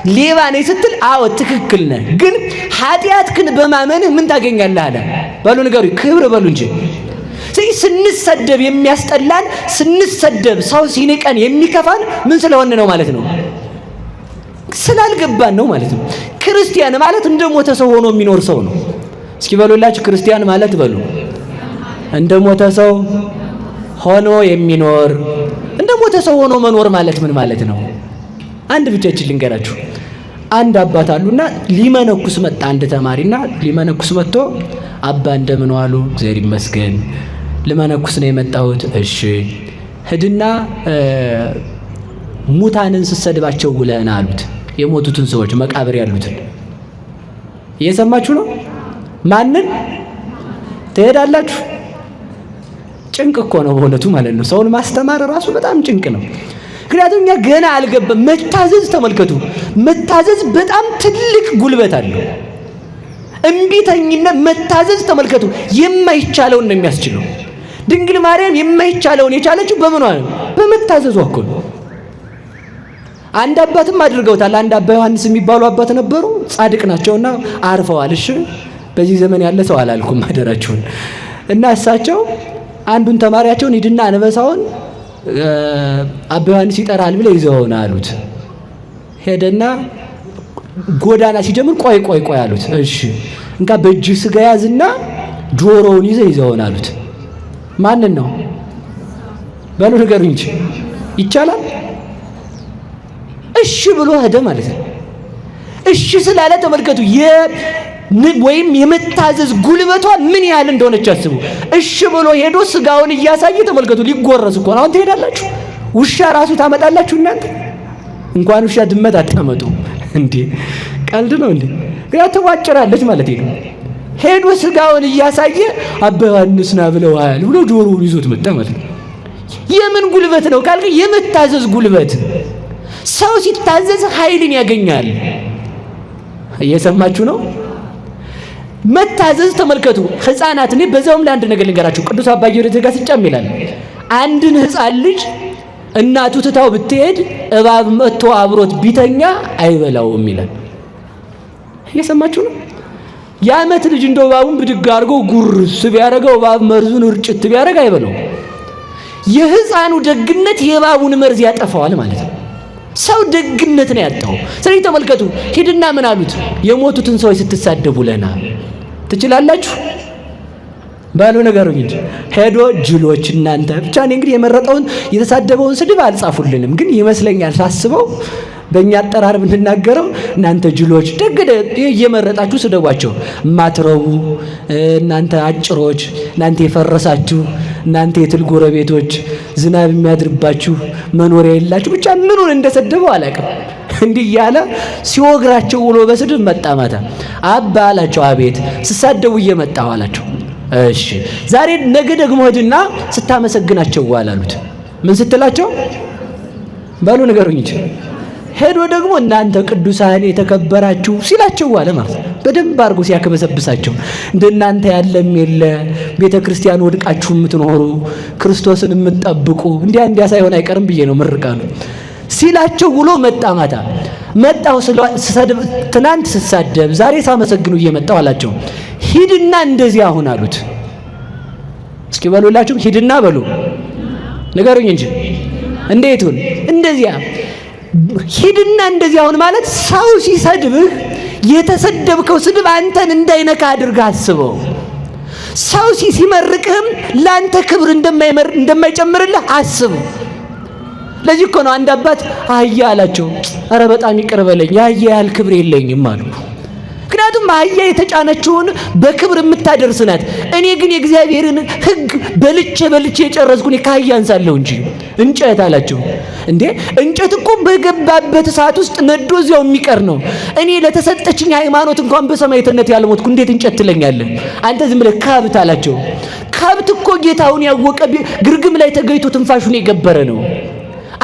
ሌባ ነኝ ስትል ትክክል ነህ፣ ግን ኃጢአትህን በማመንህ ምን ታገኛለህ አለ። በሉ ንገሩኝ፣ ክብር በሉ እንጂ። ስንሰደብ የሚያስጠላን፣ ስንሰደብ ሰው ሲንቀን የሚከፋን ምን ስለሆነ ነው ማለት ነው? ስላልገባን ነው ማለት ነው። ክርስቲያን ማለት እንደ ሞተ ሰው ሆኖ የሚኖር ሰው ነው። እስኪ በሉላችሁ፣ ክርስቲያን ማለት በሉ እንደ ሞተ ሰው ሆኖ የሚኖር። እንደ ሞተ ሰው ሆኖ መኖር ማለት ምን ማለት ነው? አንድ ብቻችን ልንገራችሁ። አንድ አባት አሉና ሊመነኩስ መጣ። አንድ ተማሪና ሊመነኩስ መጥቶ አባ እንደምን ዋሉ? እግዚአብሔር ይመስገን። ልመነኩስ ነው የመጣሁት። እሺ ሂድና ሙታንን ስትሰድባቸው ውለህና አሉት። የሞቱትን ሰዎች መቃብር ያሉትን እየሰማችሁ ነው። ማንን ትሄዳላችሁ? ጭንቅ እኮ ነው በእውነቱ ማለት ነው። ሰውን ማስተማር ራሱ በጣም ጭንቅ ነው። ምክንያቱም እኛ ገና አልገባም። መታዘዝ ተመልከቱ፣ መታዘዝ በጣም ትልቅ ጉልበት አለው። እምቢተኝነት መታዘዝ ተመልከቱ፣ የማይቻለውን ነው የሚያስችለው። ድንግል ማርያም የማይቻለውን የቻለችው በምኗ ነው? በመታዘዟ እኮ ነው። አንድ አባትም አድርገውታል። አንድ አባ ዮሐንስ የሚባሉ አባት ነበሩ። ጻድቅ ናቸውና አርፈዋል። እሺ በዚህ ዘመን ያለ ሰው አላልኩም አደራችሁን። እና እሳቸው አንዱን ተማሪያቸውን ሂድና አንበሳውን አባ ዮሐንስ ይጠራል ብለው ይዘውና አሉት። ሄደና ጎዳና ሲጀምር ቆይ አሉት። እሺ እንካ በእጅ ስጋ ያዝና ጆሮውን ይዘውና አሉት። ማንን ነው በሉ ንገሩኝ እንጂ ይቻላል? እሺ ብሎ ሄደ ማለት ነው። እሺ ስላለ ተመልከቱ ወይም የመታዘዝ ጉልበቷ ምን ያህል እንደሆነች አስቡ። እሺ ብሎ ሄዶ ስጋውን እያሳየ ተመልከቱ። ሊጎረስ እኮ ነው። አሁን ትሄዳላችሁ? ውሻ ራሱ ታመጣላችሁ እናንተ? እንኳን ውሻ ድመት አታመጡ እንዴ! ቀልድ ነው እንዴ? ግን ትዋጭራለች ማለት ነው። ሄዶ ስጋውን እያሳየ አባ ዮሐንስ ና ብለዋል ብሎ ጆሮውን ይዞት መጣ ማለት ነው። የምን ጉልበት ነው ካልከ የመታዘዝ ጉልበት። ሰው ሲታዘዝ ኃይልን ያገኛል። እየሰማችሁ ነው? መታዘዝ ተመልከቱ። ህፃናት እኔ በዛውም ለአንድ ነገር ልንገራችሁ። ቅዱስ አባ ጊዮርጊስ ዘጋስጫም ይላል አንድን ህፃን ልጅ እናቱ ትታው ብትሄድ እባብ መጥቶ አብሮት ቢተኛ አይበላውም ይላል። እየሰማችሁ ነው? የዓመት ልጅ እንደው እባቡን ብድግ አድርጎ ጉርስ ቢያደርገው እባብ መርዙን እርጭት ቢያደርግ አይበላው። የህፃኑ ደግነት የእባቡን መርዝ ያጠፋዋል ማለት ነው። ሰው ደግነት ነው ያጣው። ስለዚህ ተመልከቱ፣ ሂድና ምን አሉት? የሞቱትን ሰዎች ስትሳደቡ ለና ትችላላችሁ ባሉ ነገሩኝ እንጂ ሄዶ ጅሎች እናንተ ብቻ። እኔ እንግዲህ የመረጠውን የተሳደበውን ስድብ አልጻፉልንም፣ ግን ይመስለኛል ሳስበው በእኛ አጠራር ብንናገረው እናንተ ጅሎች ደግደ እየመረጣችሁ ስደቧቸው። ማትረቡ እናንተ አጭሮች፣ እናንተ የፈረሳችሁ፣ እናንተ የትል ጎረቤቶች፣ ዝናብ የሚያድርባችሁ መኖሪያ የላችሁ፣ ብቻ ምኑን እንደሰደበው አላውቅም። እንዲህ እያለ ሲወግራቸው ውሎ በስድብ መጣ። ማታ አባ አላቸው። አቤት ስሳደቡ እየመጣሁ አላቸው። እሺ ዛሬ ነገ ደግሞ ሂድና ስታመሰግናቸው ዋላሉት። ምን ስትላቸው ባሉ ነገሩኝ እንጂ ሄዶ ደግሞ እናንተ ቅዱሳን የተከበራችሁ ሲላቸው ዋለ ማለት ነው። በደንብ አድርጎ ሲያከበሰብሳቸው እንደናንተ ያለም የለ ቤተ ክርስቲያን ወድቃችሁ የምትኖሩ ክርስቶስን የምትጠብቁ እንዲያ ሳይሆን አይቀርም ብዬ ነው ምርቃኑ ሲላቸው ውሎ መጣ። ማታ መጣው ትናንት ስሳደብ ዛሬ ሳመሰግኑ እየመጣው አላቸው። ሂድና እንደዚህ አሁን አሉት። እስኪ በሉላችሁ ሂድና በሉ ንገሩኝ እንጂ እንዴቱን እንደዚያ ሂድና እንደዚህ አሁን ማለት ሰው ሲሰድብህ የተሰደብከው ስድብ አንተን እንዳይነካ አድርገህ አስበው። ሰው ሲመርቅህም ላንተ ክብር እንደማይጨምርልህ አስብ። ለዚህ እኮ ነው አንድ አባት አህያ አላቸው። ኧረ በጣም ይቅር በለኝ የአህያ ያህል ክብር የለኝም አሉ። ምክንያቱም አህያ የተጫነችውን በክብር የምታደርስ ናት። እኔ ግን የእግዚአብሔርን ሕግ በልቼ የጨረስኩኝ ከአህያ አንሳለሁ እንጂ እንጨት አላቸው። እንዴ እንጨት እኮ በገባበት ሰዓት ውስጥ ነዶ እዚያው የሚቀር ነው። እኔ ለተሰጠችኝ ሃይማኖት እንኳን በሰማዕትነት ያልሞትኩ እንዴት እንጨት ትለኛለህ አንተ? ዝም ብለህ ከብት አላቸው። ከብት እኮ ጌታውን ያወቀ ግርግም ላይ ተገይቶ ትንፋሹን የገበረ ነው።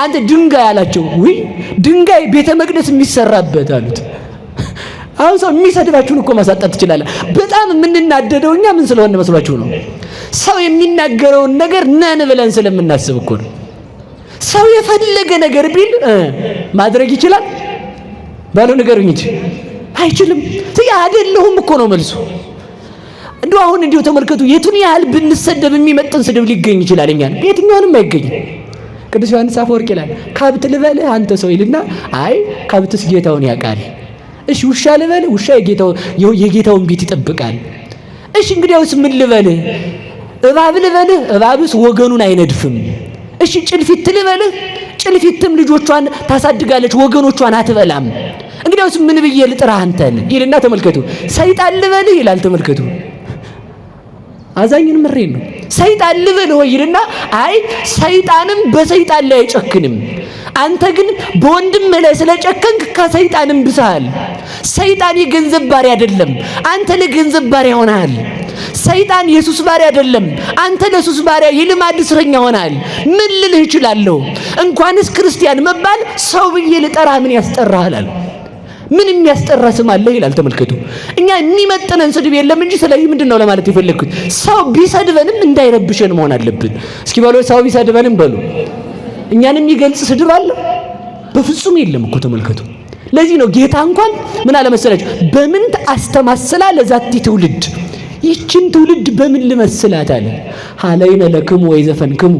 አንተ ድንጋይ አላቸው። ውይ ድንጋይ ቤተ መቅደስ የሚሰራበት አሉት። አሁን ሰው የሚሰድባችሁን እኮ ማሳጣት ትችላለህ። በጣም የምንናደደው እኛ ምን ስለሆነ መስሏችሁ ነው? ሰው የሚናገረውን ነገር ነን ብለን ስለምናስብ እኮ ነው። ሰው የፈለገ ነገር ቢል ማድረግ ይችላል ባለው ነገሩኝ እንጂ አይችልም። አይደለሁም እኮ ነው መልሱ። እንደው አሁን እንዲሁ ተመልከቱ፣ የቱን ያህል ብንሰደብ የሚመጥን ስድብ ሊገኝ ይችላል። እኛን የትኛውንም አይገኝም። ቅዱስ ዮሐንስ አፈወርቅ ይላል ከብት ልበልህ አንተ ሰው ይልና አይ ከብትስ ጌታውን ያውቃል። እሺ ውሻ ልበልህ ውሻ የጌታውን ቤት ይጠብቃል። እሺ እንግዲያውስ ምን ልበልህ? እባብ ልበልህ እባብስ ወገኑን አይነድፍም። እሺ ጭልፊት ልበልህ ጭልፊትም ልጆቿን ታሳድጋለች ወገኖቿን አትበላም። እንግዲያውስ ምን ብዬ ልጥራህ አንተን ይልና ተመልከቱ። ሰይጣን ልበልህ ይላል ተመልከቱ። አዛኝን ምሬን ነው። ሰይጣን ልበልህ ይልና አይ ሰይጣንም በሰይጣን ላይ አይጨክንም። አንተ ግን በወንድም ላይ ስለጨከንክ ከሰይጣንም ብሰሃል። ሰይጣን የገንዘብ ባሪያ አይደለም፣ አንተ ለገንዘብ ባሪያ ሆነሃል። ሰይጣን የሱስ ባሪያ አይደለም፣ አንተ ለሱስ ባሪያ የልማድ እስረኛ ሆነሃል። ምን ልልህ እችላለሁ? እንኳንስ ክርስቲያን መባል ሰው ብዬ ልጠራህ ምን ያስጠራሃል? ምን የሚያስጠራ ስም አለ ይላል ተመልከቱ። እኛ የሚመጥነን ስድብ የለም እንጂ ስለዚህ ምንድነው ለማለት የፈለኩት? ሰው ቢሰድበንም እንዳይረብሸን መሆን አለብን። እስኪ በሉ ሰው ቢሰድበንም በሉ እኛን የሚገልጽ ስድብ አለ? በፍጹም የለም እኮ ተመልከቱ። ለዚህ ነው ጌታ እንኳን ምን አለ መሰላችሁ? በምን አስተማስላ ለዛቲ ትውልድ፣ ይችን ትውልድ በምን ልመስላት አለ። ሀለይነ ለክሙ ወይ ዘፈንክሙ፣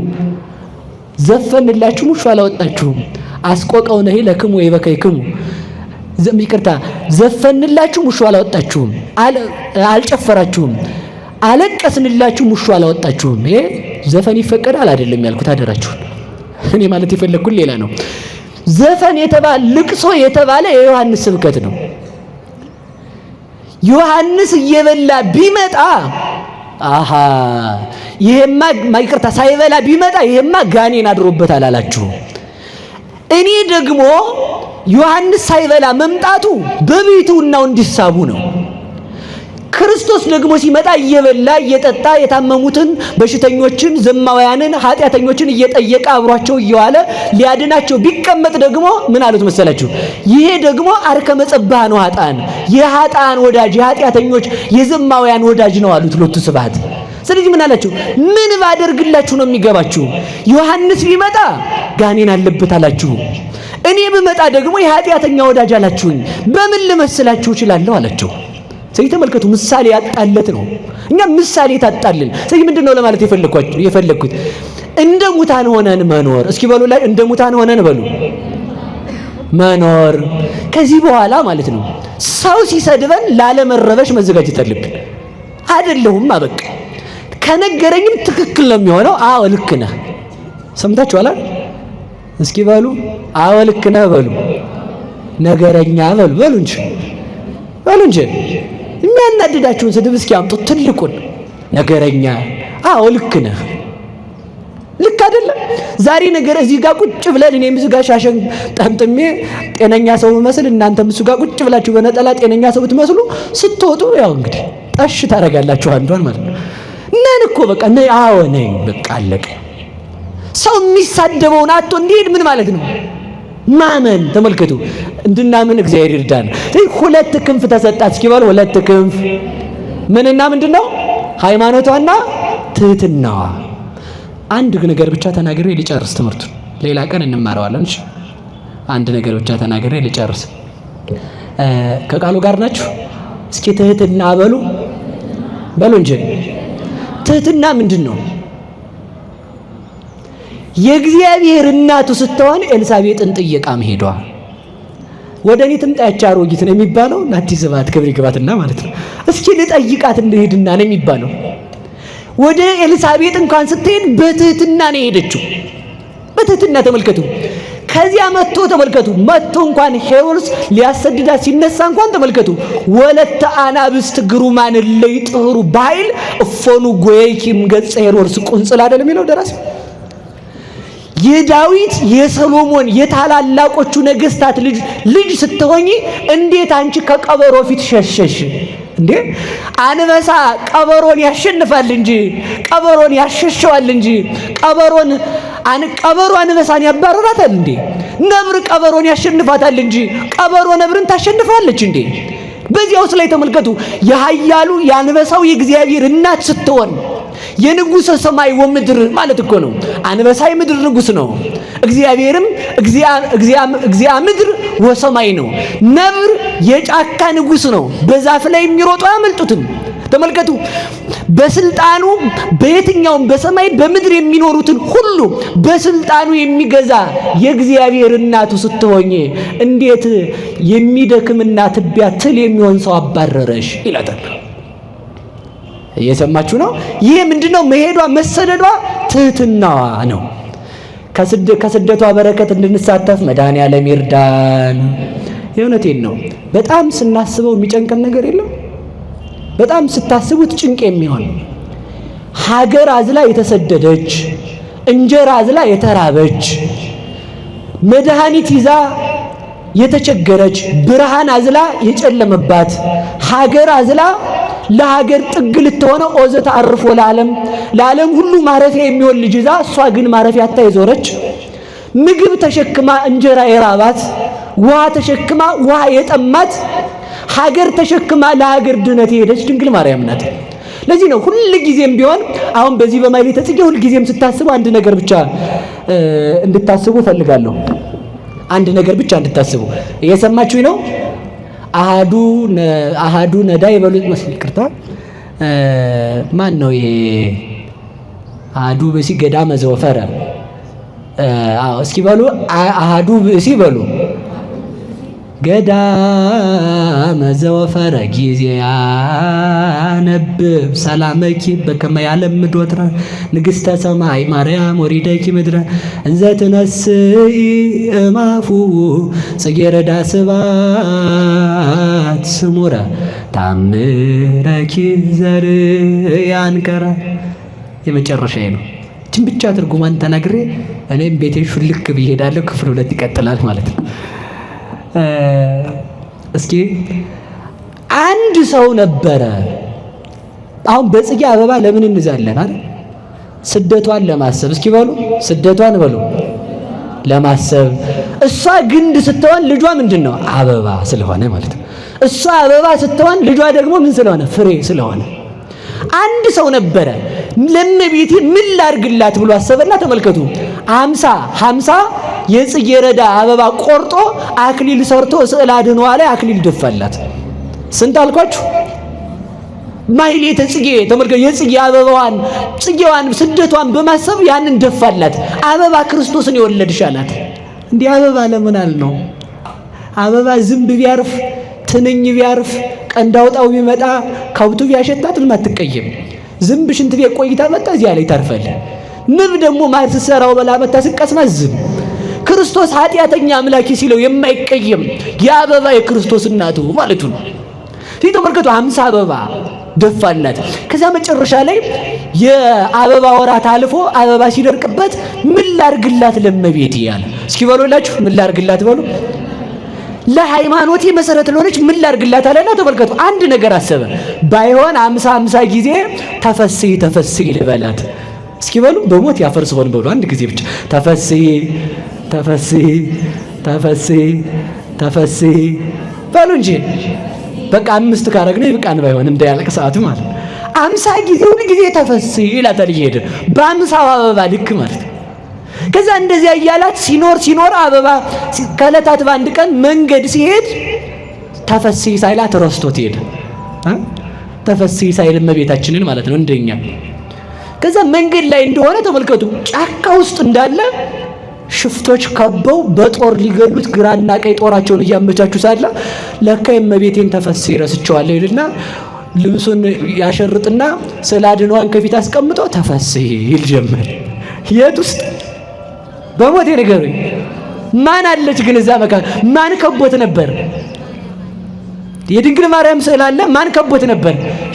ዘፈንላችሁ ሙሾ አላወጣችሁም። አስቆቀውነ ለክሙ ወይ በከይክሙ፣ ይቅርታ ዘፈንላችሁ ሙሾ አላወጣችሁም፣ አልጨፈራችሁም። አለቀስንላችሁ ሙሾ አላወጣችሁም። ይሄ ዘፈን ይፈቀዳል አይደለም ያልኩት፣ አደራችሁን። እኔ ማለት የፈለኩት ሌላ ነው። ዘፈን የተባለ ልቅሶ የተባለ የዮሐንስ ስብከት ነው። ዮሐንስ እየበላ ቢመጣ አሃ ይሄማ ይቅርታ ሳይበላ ቢመጣ ይሄማ ጋኔን አድሮበታል አላችሁ። እኔ ደግሞ ዮሐንስ ሳይበላ መምጣቱ በቤቱናው እንዲሳቡ ነው። ክርስቶስ ደግሞ ሲመጣ እየበላ እየጠጣ የታመሙትን በሽተኞችን ዘማውያንን ኃጢአተኞችን እየጠየቀ አብሯቸው እየዋለ ሊያድናቸው ቢቀመጥ ደግሞ ምን አሉት መሰላችሁ? ይሄ ደግሞ አርከ መጸባህ ነው፣ ኃጥአን የኃጥአን ወዳጅ የኃጢአተኞች የዘማውያን ወዳጅ ነው አሉት ሎቱ ስብሐት። ስለዚህ ምን አላችሁ? ምን ባደርግላችሁ ነው የሚገባችሁ? ዮሐንስ ቢመጣ ጋኔን አለበት አላችሁ፣ እኔ ብመጣ ደግሞ የኃጢአተኛ ወዳጅ አላችሁኝ። በምን ልመስላችሁ እችላለሁ አላቸው። ስለዚህ ተመልከቱ፣ ምሳሌ ያጣለት ነው። እኛ ምሳሌ ታጣልን። ስለዚህ ምንድነው ለማለት የፈለኩት? እንደ ሙታን ሆነን መኖር። እስኪ በሉ ላይ እንደ ሙታን ሆነን በሉ መኖር። ከዚህ በኋላ ማለት ነው ሰው ሲሰድበን ላለመረበሽ መዘጋጀት አለብን። አይደለሁም አበቃ ከነገረኝም ትክክል ነው የሚሆነው። አዎ ልክ ነህ። ሰምታችኋል? እስኪ በሉ አዎ ልክ ነህ በሉ። ነገረኛ በሉ እንጂ የሚያናድዳችሁን ስድብ እስኪ አምጡ። ትልቁን ነገረኛ። አዎ ልክ ነህ። ልክ አይደለም? ዛሬ ነገር እዚህ ጋር ቁጭ ብለን እኔም እዚህ ጋር ሻሸን ጠምጥሜ ጤነኛ ሰው መስል እናንተም እሱ ጋር ቁጭ ብላችሁ በነጠላ ጤነኛ ሰው ብትመስሉ ስትወጡ ያው እንግዲህ ጠሽ ታረጋላችሁ አንዷን ማለት ነው። ነን እኮ በቃ አዎ ነኝ በቃ አለቀ። ሰው የሚሳደበውን አጥቶ እንዲሄድ ምን ማለት ነው? ማመን። ተመልከቱ፣ እንድናምን እግዚአብሔር ይርዳን። ሁለት ክንፍ ተሰጣት። እስኪ በሉ ሁለት ክንፍ። ምንና ምንድነው? ሃይማኖቷና ትህትናዋ። አንድ ነገር ብቻ ተናግሬ ልጨርስ ትምህርቱን፣ ሌላ ቀን እንማረዋለን። እሺ አንድ ነገር ብቻ ተናግሬ ልጨርስ። ከቃሉ ጋር ናችሁ? እስኪ ትህትና በሉ እንጂ። ትህትና ምንድነው? የእግዚአብሔር እናቱ ስትሆን ኤልሳቤጥን ጥየቃ መሄዷ። ወደኔ ትምጣ ያች አሮጊት ነው የሚባለው። ናቲ ስብሐት ክብር ይግባትና ማለት ነው። እስኪ ልጠይቃት እንሄድና ነው የሚባለው። ወደ ኤልሳቤጥ እንኳን ስትሄድ በትህትና ነው የሄደችው። በትህትና ተመልከቱ። ከዚያ መጥቶ ተመልከቱ፣ መጥቶ እንኳን ሄሮድስ ሊያሰድዳት ሲነሳ እንኳን ተመልከቱ፣ ወለተ አናብስት ግሩማን ለይጥሩ ባይል እፎኑ ጎይኪም ገጸ ሄሮድስ ቁንጽል አይደለም የሚለው ደራሲ። የዳዊት የሰሎሞን የታላላቆቹ ነገስታት ልጅ ስትሆኚ እንዴት አንቺ ከቀበሮ ፊት ሸሸሽ እንዴ? አንበሳ ቀበሮን ያሸንፋል እንጂ ቀበሮን ያሸሸዋል እንጂ ቀበሮ አንበሳን ያባረራታል እንዴ? ነብር ቀበሮን ያሸንፋታል እንጂ ቀበሮ ነብርን ታሸንፋለች እንዴ? በዚያውስ ላይ ተመልከቱ፣ የኃያሉ የአንበሳው የእግዚአብሔር እናት ስትሆን የንጉሥ ሰማይ ወምድር ማለት እኮ ነው። አንበሳ የምድር ንጉሥ ነው። እግዚአብሔርም እግዚአ ምድር ወሰማይ ነው። ነብር የጫካ ንጉሥ ነው። በዛፍ ላይ የሚሮጡ አያመልጡትም። ተመልከቱ፣ በስልጣኑ በየትኛውም በሰማይ በምድር የሚኖሩትን ሁሉ በስልጣኑ የሚገዛ የእግዚአብሔር እናቱ ስትሆኚ እንዴት የሚደክምና ትቢያ ትል የሚሆን ሰው አባረረሽ ይላታል። እየሰማችሁ ነው? ይሄ ምንድነው? መሄዷ መሰደዷ ትህትናዋ ነው። ከስደቷ በረከት እንድንሳተፍ መድኃኔዓለም ይርዳን። የእውነቴን ነው። በጣም ስናስበው የሚጨንቀን ነገር የለም። በጣም ስታስቡት ጭንቅ የሚሆን ሀገር አዝላ የተሰደደች፣ እንጀራ አዝላ የተራበች፣ መድኃኒት ይዛ የተቸገረች፣ ብርሃን አዝላ የጨለመባት ሀገር አዝላ ለሀገር ጥግ ልትሆነ ኦዘተ አርፎ ለዓለም ሁሉ ማረፊያ የሚሆን ልጅ ይዛ እሷ ግን ማረፊያ አታ የዞረች፣ ምግብ ተሸክማ እንጀራ የራባት፣ ውሃ ተሸክማ ውሃ የጠማት፣ ሀገር ተሸክማ ለሀገር ድነት የሄደች ድንግል ማርያም ናት። ለዚህ ነው ሁሉ ጊዜም ቢሆን አሁን በዚህ በማኅሌተ ጽጌ ሁሉ ጊዜም ስታስቡ አንድ ነገር ብቻ እንድታስቡ ፈልጋለሁ። አንድ ነገር ብቻ እንድታስቡ። እየሰማችሁኝ ነው? አሃዱ ነዳ ይበሉት መስል ይቅርታ፣ ማን ነው ይሄ? አሃዱ ብእሲ ገዳመ ዘወፈረ። እስኪ በሉ አሃዱ ብእሲ በሉ። ገዳመ ዘወፈረ ጊዜ ያነብብ ሰላመኪ በከመ ያለምድ ወትረ ንግሥተ ሰማይ ማርያም ወሪደኪ ምድረ እንዘ ትነስኢ እማፉ ጽጌረዳ ስባት ስሙረ ታምረኪ ዘርያንከረ። የመጨረሻዬ ነው። ይህችን ብቻ ትርጉማን ተናግሬ እኔም ቤቴ ሹልክ ብዬ እሄዳለሁ። ክፍል 2 ይቀጥላል ማለት ነው። እስኪ አንድ ሰው ነበረ። አሁን በጽጌ አበባ ለምን እንዛለን አይደል? ስደቷን ለማሰብ። እስኪ በሉ ስደቷን በሉ ለማሰብ። እሷ ግንድ ስትሆን ልጇ ምንድነው? አበባ ስለሆነ ማለት ነው። እሷ አበባ ስትሆን ልጇ ደግሞ ምን ስለሆነ? ፍሬ ስለሆነ። አንድ ሰው ነበረ። ለእመቤቴ ምን ላድርግላት ብሎ አሰበና ተመልከቱ፣ 50 የጽጌረዳ አበባ ቆርጦ አክሊል ሰርቶ ስዕል አድኅኖዋ ላይ አክሊል ደፋላት። ስንት አልኳችሁ? ማኅሌተ ጽጌ ተመልከቱ። የጽጌ አበባዋን ጽጌዋን ስደቷን በማሰብ ያንን ደፋላት። አበባ ክርስቶስን የወለድሽ አላት። እንዲህ አበባ ለምን አልነው? አበባ ዝንብ ቢያርፍ ትንኝ ቢያርፍ ቀንድ አውጣው ቢመጣ ከብቱ ቢያሸታት አትቀየም። ዝንብ ሽንት ቤት ቆይታ መጣ እዚያ ላይ ታርፋል። ንብ ደግሞ ማር ስትሰራው በላ መጣ ስቀስማ ዝም። ክርስቶስ ኃጢአተኛ አምላኪ ሲለው የማይቀየም የአበባ የክርስቶስ እናቱ ማለቱ ነው። ተመልከቱ 50 አበባ ደፋላት። ከዛ መጨረሻ ላይ የአበባ ወራት አልፎ አበባ ሲደርቅበት ምን ላርግላት ለእመቤቴ ያለ። እስኪ በሉላችሁ ምን ላርግላት በሉ። ለሃይማኖቴ መሰረት ለሆነች ምን ላርግላት አለና ተመልከቱ አንድ ነገር አሰበ። ባይሆን 50 ጊዜ ተፈስሒ ልበላት። እስኪ በሉ በሞት ያፈርስ ሆን በሉ አንድ ጊዜ ብቻ ተፈስሒ በሉ እንጂ በቃ 5 ካረግነው ይብቃን። ባይሆን እንዳያልቅ ሰዓቱ ማለት 50 ጊዜ ሁሉ ጊዜ ተፈስሒ ይላታል እየሄደ በ50 አበባ ልክ ማለት ነው። ከዛ እንደዚያ እያላት ሲኖር አበባ ከዕለታት በአንድ ቀን መንገድ ሲሄድ ተፈስሒ ሳይላት ረስቶት ሄደ። ተፈስሒ ሳይል እመቤታችንን ማለት ነው እንደኛ። ከዛ መንገድ ላይ እንደሆነ ተመልከቱ ጫካ ውስጥ እንዳለ ሽፍቶች ከበው በጦር ሊገሉት ግራና ቀኝ ጦራቸውን እያመቻቹ ሳለ ለካ እመቤቴን ተፈስሒ ረስቸዋለሁ ይልና ልብሱን ያሸርጥና ስዕለ አድኅኖዋን ከፊት አስቀምጦ ተፈስሒ ይል ጀመር። የት ውስጥ? በሞቴ ንገሩኝ። ማን አለች ግን እዛ መካከል? ማን ከቦት ነበር? የድንግል ማርያም ስዕል አለ። ማን ከቦት ነበር?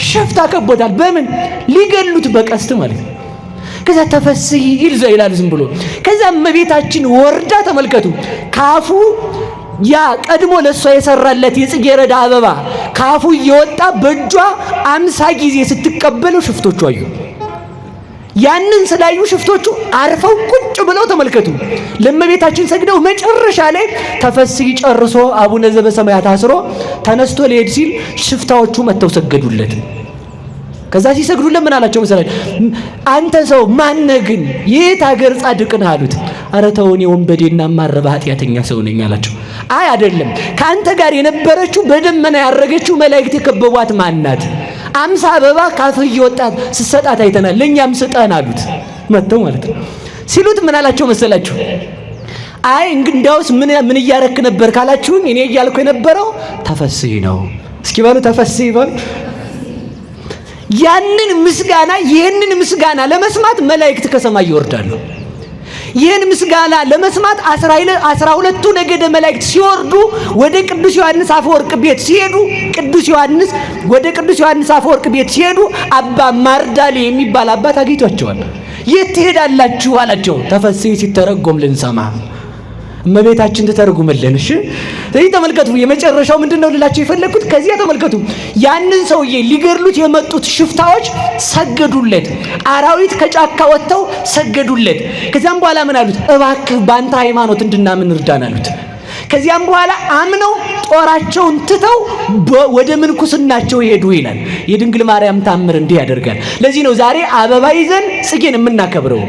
ሽፍታ ከቦታል። በምን ሊገሉት? በቀስት ማለት ነው። ከዛ ተፈስሒ ይላል ዝም ብሎ። ከዛ እመቤታችን ወርዳ ተመልከቱ፣ ካፉ ያ ቀድሞ ለሷ የሰራለት የጽጌረዳ አበባ ካፉ እየወጣ በእጇ 50 ጊዜ ስትቀበለው ሽፍቶቹ አዩ። ያንን ስላዩ ሽፍቶቹ አርፈው ቁጭ ብለው ተመልከቱ። ለእመቤታችን ሰግደው መጨረሻ ላይ ተፈስሒ ጨርሶ አቡነ ዘበሰማያት አስሮ ተነስቶ ሊሄድ ሲል ሽፍታዎቹ መጥተው ሰገዱለት። ከዛ ሲሰግዱለት ምን አላቸው መሰላችሁ? አንተ ሰው ማነህ ግን? የት ሀገር ጻድቅ ነህ አሉት። ኧረ ተው እኔ ወንበዴና ማረባ ኃጢአተኛ ሰው ነኝ አላቸው። አይ አይደለም፣ ከአንተ ጋር የነበረችው በደመና ያረገችው መላእክት የከበቧት ማናት? 50 አበባ ካፍህ እየወጣት ስትሰጣት አይተናል፣ ለእኛም ስጠን አሉት። መጥተው ማለት ነው። ሲሉት ምን አላቸው መሰላችሁ? አይ እንግዲያውስ ምን እያረክ ነበር ካላችሁኝ እኔ እያልኩ የነበረው ተፈስሒ ነው። እስኪ በሉ ተፈስሒ በሉ። ያንን ምስጋና ይሄንን ምስጋና ለመስማት መላእክት ከሰማይ ይወርዳሉ። ይሄን ምስጋና ለመስማት 12ቱ ነገደ መላእክት ሲወርዱ ወደ ቅዱስ ዮሐንስ አፈወርቅ ቤት ሲሄዱ አባ ማርዳሌ የሚባል አባት አግኝቷቸዋል። የት ትሄዳላችሁ አላቸው። ተፈስሒ ሲተረጎም ልንሰማ እመቤታችን ትተርጉምልን። እሺ ስለዚህ ተመልከቱ፣ የመጨረሻው ምንድነው ልላችሁ የፈለኩት? ከዚያ ተመልከቱ፣ ያንን ሰውዬ ሊገድሉት የመጡት ሽፍታዎች ሰገዱለት። አራዊት ከጫካ ወጥተው ሰገዱለት። ከዚያም በኋላ ምን አሉት? እባክህ በአንተ ሃይማኖት እንድናምን እርዳን አሉት። ከዚያም በኋላ አምነው ጦራቸውን ትተው ወደ ምንኩስናቸው ሄዱ ይላል። የድንግል ማርያም ታምር እንዲህ ያደርጋል። ለዚህ ነው ዛሬ አበባ ይዘን ጽጌን የምናከብረው።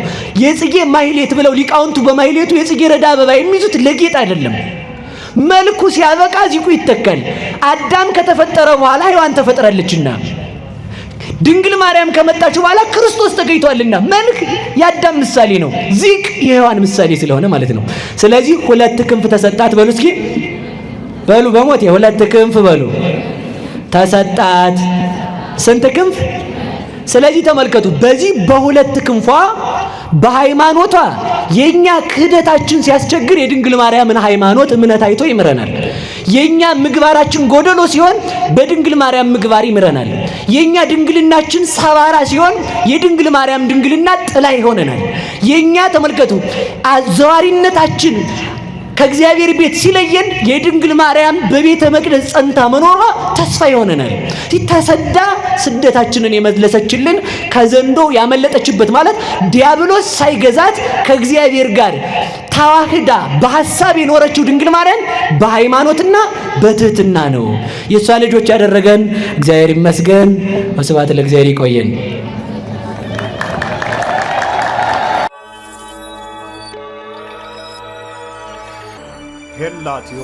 የጽጌ ማህሌት ብለው ሊቃውንቱ በማህሌቱ የጽጌረዳ አበባ የሚይዙት ለጌጥ አይደለም። መልኩ ሲያበቃ ዚቁ ይተካል። አዳም ከተፈጠረ በኋላ ሔዋን ተፈጥራለችና፣ ድንግል ማርያም ከመጣች በኋላ ክርስቶስ ተገኝቷልና መልክ የአዳም ምሳሌ ነው፣ ዚቅ የሔዋን ምሳሌ ስለሆነ ማለት ነው። ስለዚህ 2 ክንፍ ተሰጣት በሉ እስኪ በሉ በሞት የ2 ክንፍ በሉ ተሰጣት። ስንት ክንፍ? ስለዚህ ተመልከቱ፣ በዚህ በ2 ክንፏ በሃይማኖቷ የኛ ክህደታችን ሲያስቸግር የድንግል ማርያምን ሃይማኖት እምነት አይቶ ይምረናል። የኛ ምግባራችን ጎደሎ ሲሆን በድንግል ማርያም ምግባር ይምረናል። የኛ ድንግልናችን ሰባራ ሲሆን የድንግል ማርያም ድንግልና ጥላ ይሆነናል። የኛ ተመልከቱ አዘዋሪነታችን ከእግዚአብሔር ቤት ሲለየን የድንግል ማርያም በቤተ መቅደስ ጸንታ መኖሯ ተስፋ ይሆነናል። ተሰዳ ስደታችንን የመለሰችልን ከዘንዶ ያመለጠችበት ማለት ዲያብሎስ ሳይገዛት ከእግዚአብሔር ጋር ተዋህዳ በሐሳብ የኖረችው ድንግል ማርያም በሃይማኖትና በትህትና ነው። የሷ ልጆች ያደረገን እግዚአብሔር ይመስገን። ወስብሐት ለእግዚአብሔር። ይቆየን። ሄላትዮ